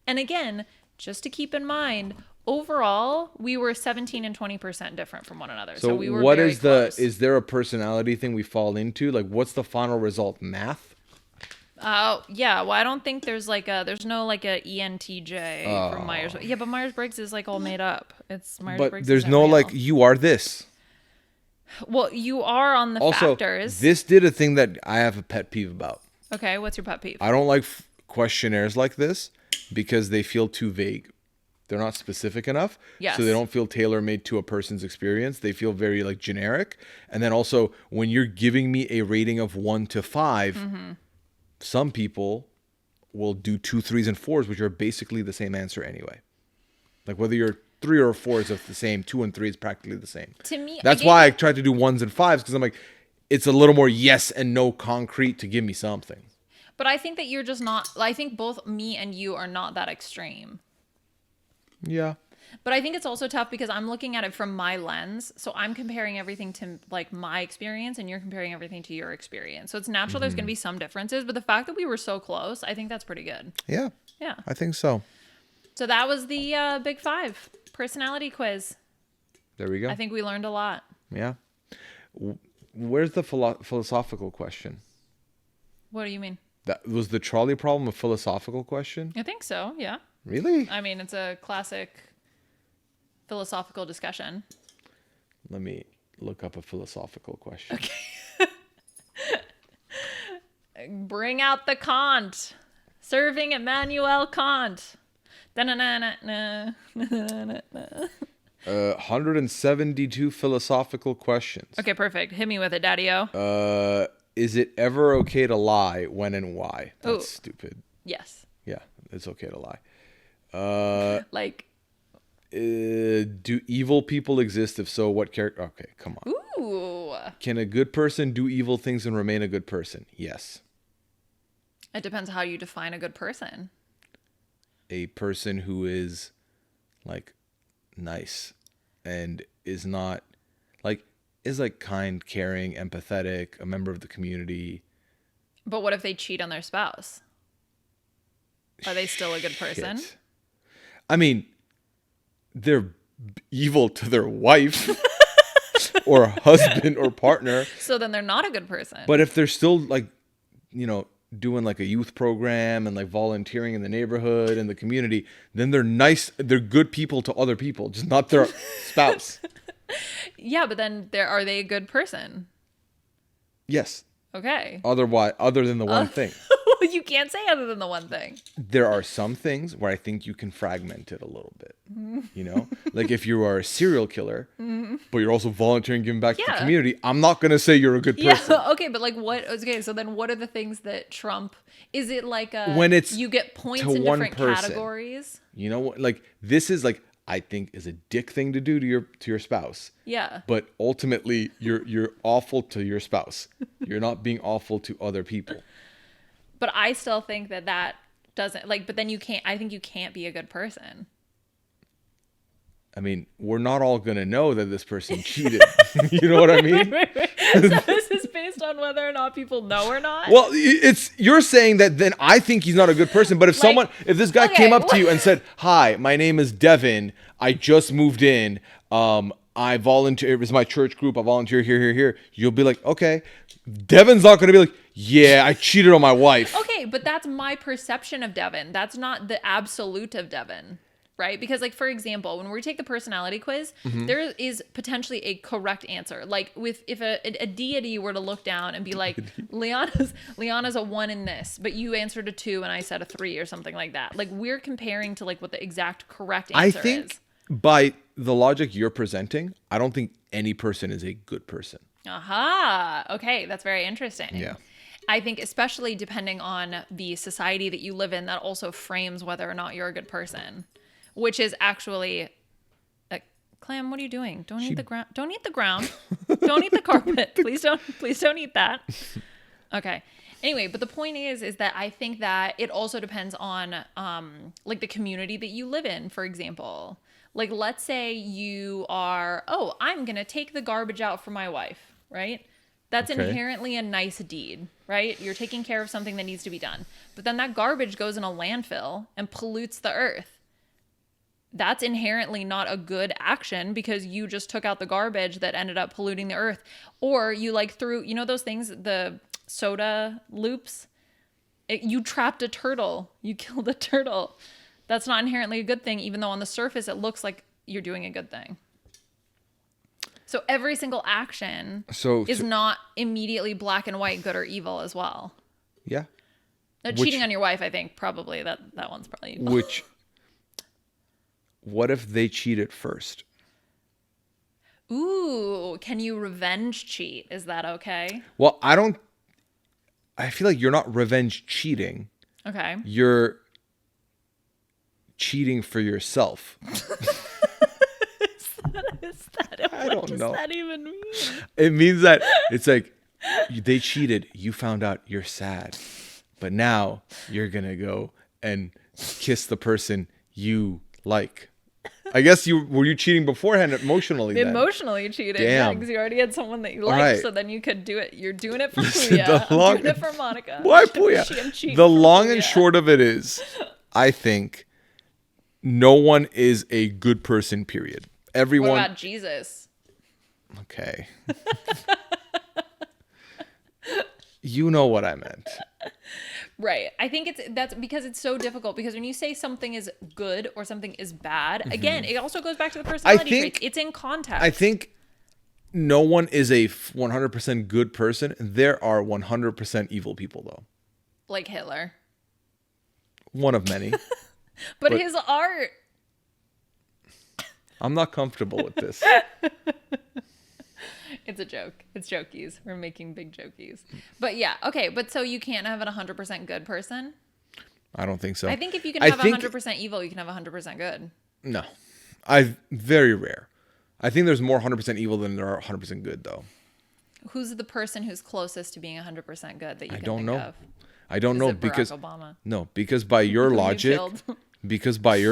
And again, just to keep in mind, overall, we were 17 and 20% different from one another. So we were what very is close. is there a personality thing we fall into? Like, what's the final result? Math? Yeah, well, I don't think there's there's no like a ENTJ from Myers. Yeah, but Myers-Briggs is like all made up. It's Myers-Briggs. But there's isn't no real. like, you are this. Well, you are on the Also, factors. this did a thing that I have a pet peeve about. Okay, what's your pet peeve? I don't like questionnaires like this because they feel too vague. They're not specific enough. Yes. So they don't feel tailor-made to a person's experience. They feel very like generic. And then also when you're giving me a rating of 1 to 5, some people will do 2, 3s, and 4s, which are basically the same answer anyway. Like whether you're 3 or 4 is the same, 2 and 3 is practically the same. To me, that's why I tried to do 1s and 5s, because I'm like, it's a little more yes and no concrete to give me something. But I think that you're just not, I think both me and you are not that extreme. Yeah. But I think it's also tough because I'm looking at it from my lens. So I'm comparing everything to like my experience and you're comparing everything to your experience. So it's natural there's going to be some differences. But the fact that we were so close, I think that's pretty good. Yeah. Yeah. I think so. So that was the Big 5 personality quiz. There we go. I think we learned a lot. Yeah. Where's the philosophical question? What do you mean? That was the trolley problem a philosophical question? I think so, yeah. Really? I mean, it's a classic philosophical discussion. Let me look up a philosophical question. Okay. Bring out the Kant. Serving Immanuel Kant. 172 philosophical questions. Okay, perfect. Hit me with it, Daddy-O. Is it ever okay to lie? When and why? That's Ooh. stupid. Yes. Yeah, it's okay to lie. Like, do evil people exist? If so, what character? Okay, come on. ooh. Can a good person do evil things and remain a good person? Yes. It depends how you define a good person. A person who is like nice and is not like kind, caring, empathetic, a member of the community. But what if they cheat on their spouse? Are they still a good person? Shit. I mean, they're evil to their wife or husband or partner. So then they're not a good person. But if they're still like, doing like a youth program and like volunteering in the neighborhood and the community, then they're nice. They're good people to other people, just not their spouse. Yeah, but then are they a good person? Yes. Okay. Other than the one thing. You can't say other than the one thing. There are some things where I think you can fragment it a little bit. Like if you are a serial killer, but you're also volunteering, giving back to the community, I'm not going to say you're a good person. Yeah, okay, but like what? Okay, so then what are the things that trump? Is it like when it's you get points to in one different person, categories? You know what? Like this is like I think is a dick thing to do to your spouse. Yeah. But ultimately, you're awful to your spouse. You're not being awful to other people. But I still think that doesn't like. But then you can't. I think you can't be a good person. I mean, we're not all gonna know that this person cheated. You know what I mean? Right. So this is based on whether or not people know or not. Well, you're saying that then I think he's not a good person. But if if this guy came up to you and said, "Hi, my name is Devin. I just moved in. I volunteer. It was my church group. I volunteer here. You'll be like, okay. Devin's not going to be like, yeah, I cheated on my wife. Okay, but that's my perception of Devin. That's not the absolute of Devin, right? Because, like, for example, when we take the personality quiz, there is potentially a correct answer. Like, if a deity were to look down and be like, Liana's a 1 in this, but you answered a 2 and I said a 3 or something like that. Like, we're comparing to like what the exact correct answer is. I think by the logic you're presenting, I don't think any person is a good person. Aha. Okay, that's very interesting. Yeah. I think especially depending on the society that you live in, that also frames whether or not you're a good person, which is actually Clam, what are you doing? Don't eat the ground. Don't eat the ground. Don't eat the carpet. Please don't eat that. Okay. Anyway, but the point is that I think that it also depends on like the community that you live in, for example. Like, let's say you are, I'm going to take the garbage out for my wife, right? That's inherently a nice deed, right? You're taking care of something that needs to be done. But then that garbage goes in a landfill and pollutes the earth. That's inherently not a good action because you just took out the garbage that ended up polluting the earth. Or you threw, those things, the soda loops? You trapped a turtle. You killed a turtle. That's not inherently a good thing, even though on the surface it looks like you're doing a good thing. So every single action is not immediately black and white, good or evil as well. Yeah. Cheating on your wife, I think, probably that one's probably evil. What if they cheated first? Ooh, can you revenge cheat? Is that okay? Well, I don't I feel like you're not revenge cheating. Okay. You're cheating for yourself. I don't know. What does that even mean? It means that it's like they cheated. You found out, you're sad. But now you're going to go and kiss the person you like. I guess were you cheating beforehand emotionally then? Emotionally cheating. Damn. Yeah, because you already had someone that you liked, right. so then you could do it. You're doing it for Pooya. I'm doing it for Monica. Why Pooya? The long and short of it is, I think no one is a good person, period. Everyone. What about Jesus? Okay. You know what I meant. Right. I think that's because it's so difficult, because when you say something is good or something is bad, again, it also goes back to the personality traits. It's in context. I think no one is a 100% good person. There are 100% evil people, though. Like Hitler. One of many. but his art. I'm not comfortable with this. It's a joke. It's jokies. We're making big jokies. But yeah, okay. But so you can't have a 100% good person? I don't think so. I think if you can have 100% evil, you can have 100% good. No. Very rare. I think there's more 100% evil than there are 100% good, though. Who's the person who's closest to being 100% good that you can don't think know. of? I don't know, Is it because Barack Obama? No, because by your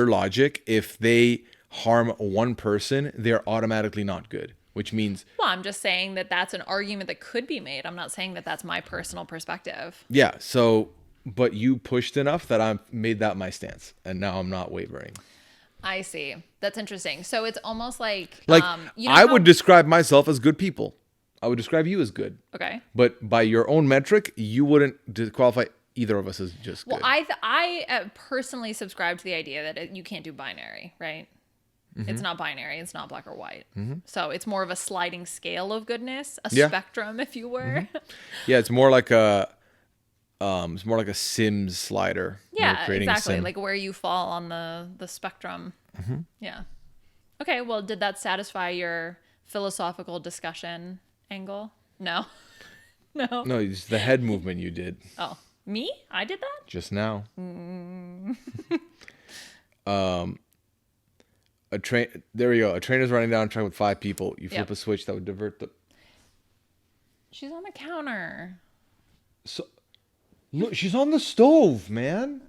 logic, if they harm one person, they're automatically not good, which means... Well, I'm just saying that that's an argument that could be made. I'm not saying that that's my personal perspective. Yeah, so, but you pushed enough that I made that my stance, and now I'm not wavering. I see. That's interesting. So it's almost like... I would describe myself as good people. I would describe you as good. Okay. But by your own metric, you wouldn't qualify either of us as just good. Well, I personally subscribe to the idea that you can't do binary, right? Mm-hmm. It's not binary. It's not black or white. Mm-hmm. So it's more of a sliding scale of goodness, a spectrum, if you were. Mm-hmm. Yeah, it's more like a Sims slider. Yeah, exactly. Like where you fall on the spectrum. Mm-hmm. Yeah. Okay. Well, did that satisfy your philosophical discussion angle? No. No. No, it's the head movement you did. Oh, me? I did that? Just now. A train. There we go. A train is running down a track with 5 people. You flip a switch that would divert the. She's on the counter. So, look, she's on the stove, man.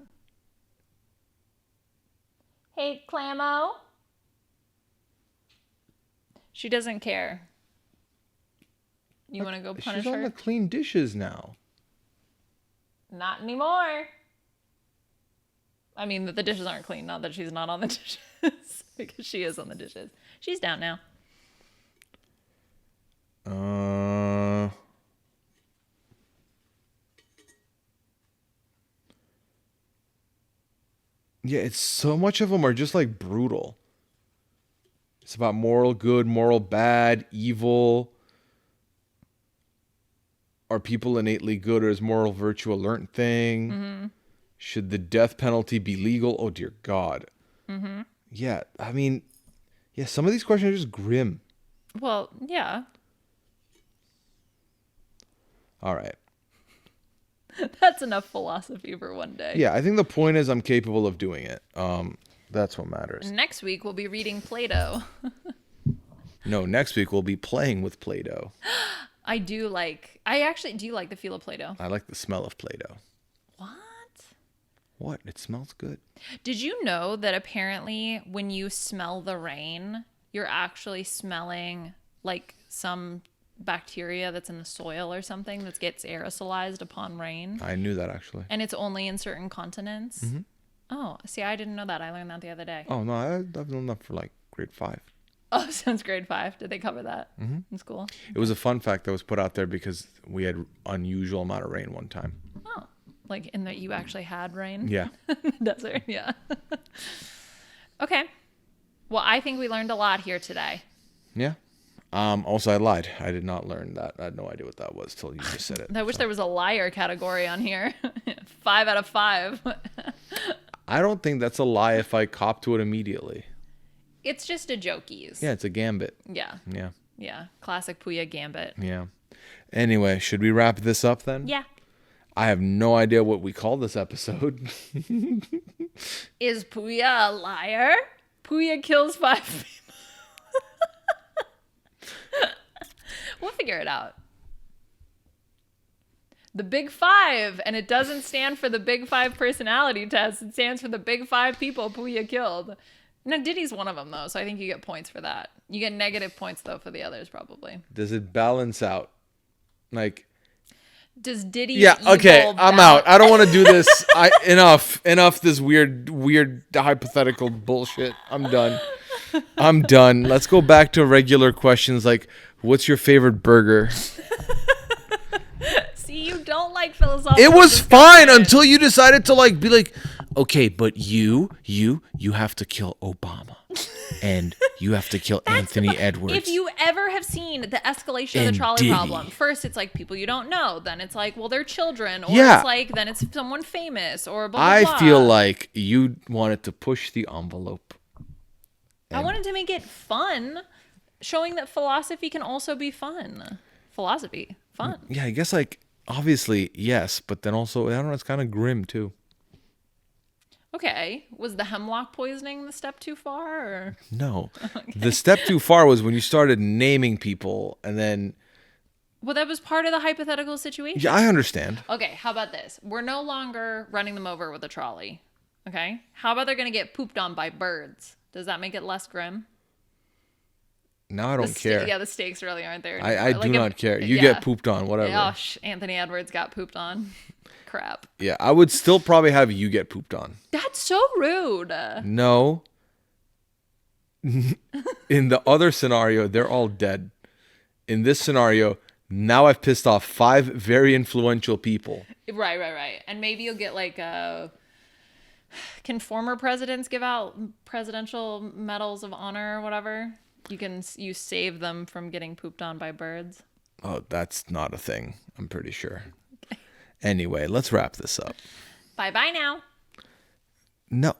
Hey, Clamo. She doesn't care. You want to go punish her? She's on the clean dishes now. Not anymore. I mean, the dishes aren't clean. Not that she's not on the dishes. Because she is on the dishes. She's down now. Yeah, it's so much of them are just like brutal. It's about moral good, moral bad, evil. Are people innately good, or is moral virtue a learned thing? Mm-hmm. Should the death penalty be legal? Oh, dear God. Mm-hmm. Yeah, I mean, yeah, some of these questions are just grim. Well, yeah. All right. That's enough philosophy for one day. Yeah, I think the point is I'm capable of doing it. That's what matters. Next week, we'll be reading Plato. No, next week we'll be playing with Play-Doh. I actually do like the feel of Play-Doh. I like the smell of Play-Doh. What? It smells good. Did you know that apparently when you smell the rain, you're actually smelling like some bacteria that's in the soil or something that gets aerosolized upon rain? I knew that, actually. And it's only in certain continents? Mm-hmm. Oh, see, I didn't know that. I learned that the other day. Oh, no, I've known that for like grade 5. Oh, since grade 5. Did they cover that in school? It was a fun fact that was put out there because we had unusual amount of rain one time. Oh, like in that you actually had rain? Yeah. In the desert, yeah. Okay. Well, I think we learned a lot here today. Yeah. Also, I lied. I did not learn that. I had no idea what that was till you just said it. I wish there was a liar category on here. 5 out of 5. I don't think that's a lie if I cop to it immediately. It's just a jokies. Yeah, it's a gambit. Yeah. Yeah. Yeah. Classic Pooya gambit. Yeah. Anyway, should we wrap this up then? Yeah. I have no idea what we call this episode. Is Pooya a liar? Pooya kills 5 people. We'll figure it out. The Big Five, and it doesn't stand for the Big Five personality test. It stands for the Big 5 people Pooya killed. No, Diddy's one of them, though, so I think you get points for that. You get negative points, though, for the others, probably. Does it balance out? Like... Does Diddy? Yeah, okay, I'm out. I don't want to do this. Enough this weird hypothetical bullshit. I'm done. Let's go back to regular questions like, what's your favorite burger? See, you don't like philosophical. It was fine until you decided to be like, okay, but you have to kill Obama. And you have to kill Anthony Edwards. If you ever have seen the escalation of the trolley Diddy. problem, first it's like people you don't know, then it's like, well, they're children, or Yeah. it's like, then it's someone famous, or blah, blah, blah. I feel like you wanted to push the envelope. I wanted to make it fun, showing that philosophy can also be fun. Philosophy, fun. Yeah, I guess obviously, yes, but then also, I don't know, it's kind of grim too. Okay, was the hemlock poisoning the step too far? Or? No. Okay. The step too far was when you started naming people and then... Well, that was part of the hypothetical situation. Yeah, I understand. Okay, how about this? We're no longer running them over with a trolley. Okay? How about they're going to get pooped on by birds? Does that make it less grim? Now I don't care. Yeah, the stakes really aren't there anymore. I do not care. You get pooped on, whatever. Gosh, Anthony Edwards got pooped on. Crap. Yeah, I would still probably have you get pooped on. That's so rude. No. In the other scenario, they're all dead. In this scenario, now I've pissed off 5 very influential people. Right. And maybe you'll get can former presidents give out presidential medals of honor or whatever? You save them from getting pooped on by birds. Oh, that's not a thing, I'm pretty sure. Okay. Anyway, let's wrap this up. Bye now. No.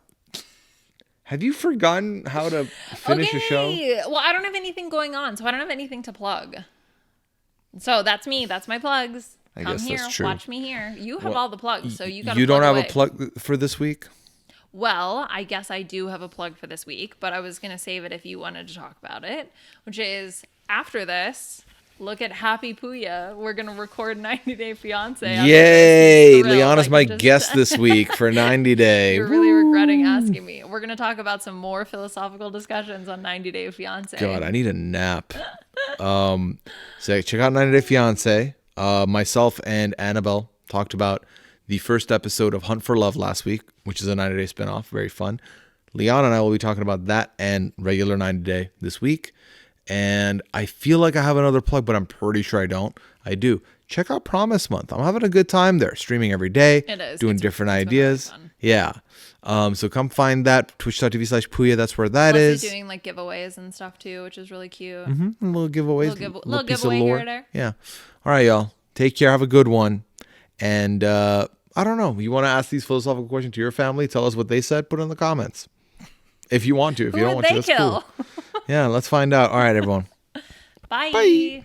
Have you forgotten how to finish a show? Well, I don't have anything going on, so I don't have anything to plug. So that's me. That's my plugs. I Come guess here. that's true. Watch me here. You have all the plugs, so you got. You don't have a plug for this week? Well, I guess I do have a plug for this week, but I was going to save it if you wanted to talk about it, which is after this, look at Happy Pooya. We're going to record 90 Day Fiancé. Yay! Liana's my guest this week for 90 Day. You're really regretting asking me. We're going to talk about some more philosophical discussions on 90 Day Fiancé. God, I need a nap. So check out 90 Day Fiancé. Myself and Annabelle talked about the first episode of Hunt for Love last week, which is a 90 Day spinoff. Very fun. Liana and I will be talking about that and regular 90 Day this week. And I feel like I have another plug, but I'm pretty sure I don't. I do. Check out Promise Month. I'm having a good time there. Streaming every day. It is. Doing different ideas. Really yeah. So come find that. Twitch.tv/Pooya. That's where that is. Doing giveaways and stuff too, which is really cute. Mm-hmm. Little giveaways. Little giveaway here or there. Yeah. All right, y'all. Take care. Have a good one. And I don't know. You want to ask these philosophical questions to your family? Tell us what they said. Put it in the comments. If you want to. If you don't want to, that's cool. Yeah, let's find out. All right, everyone. Bye.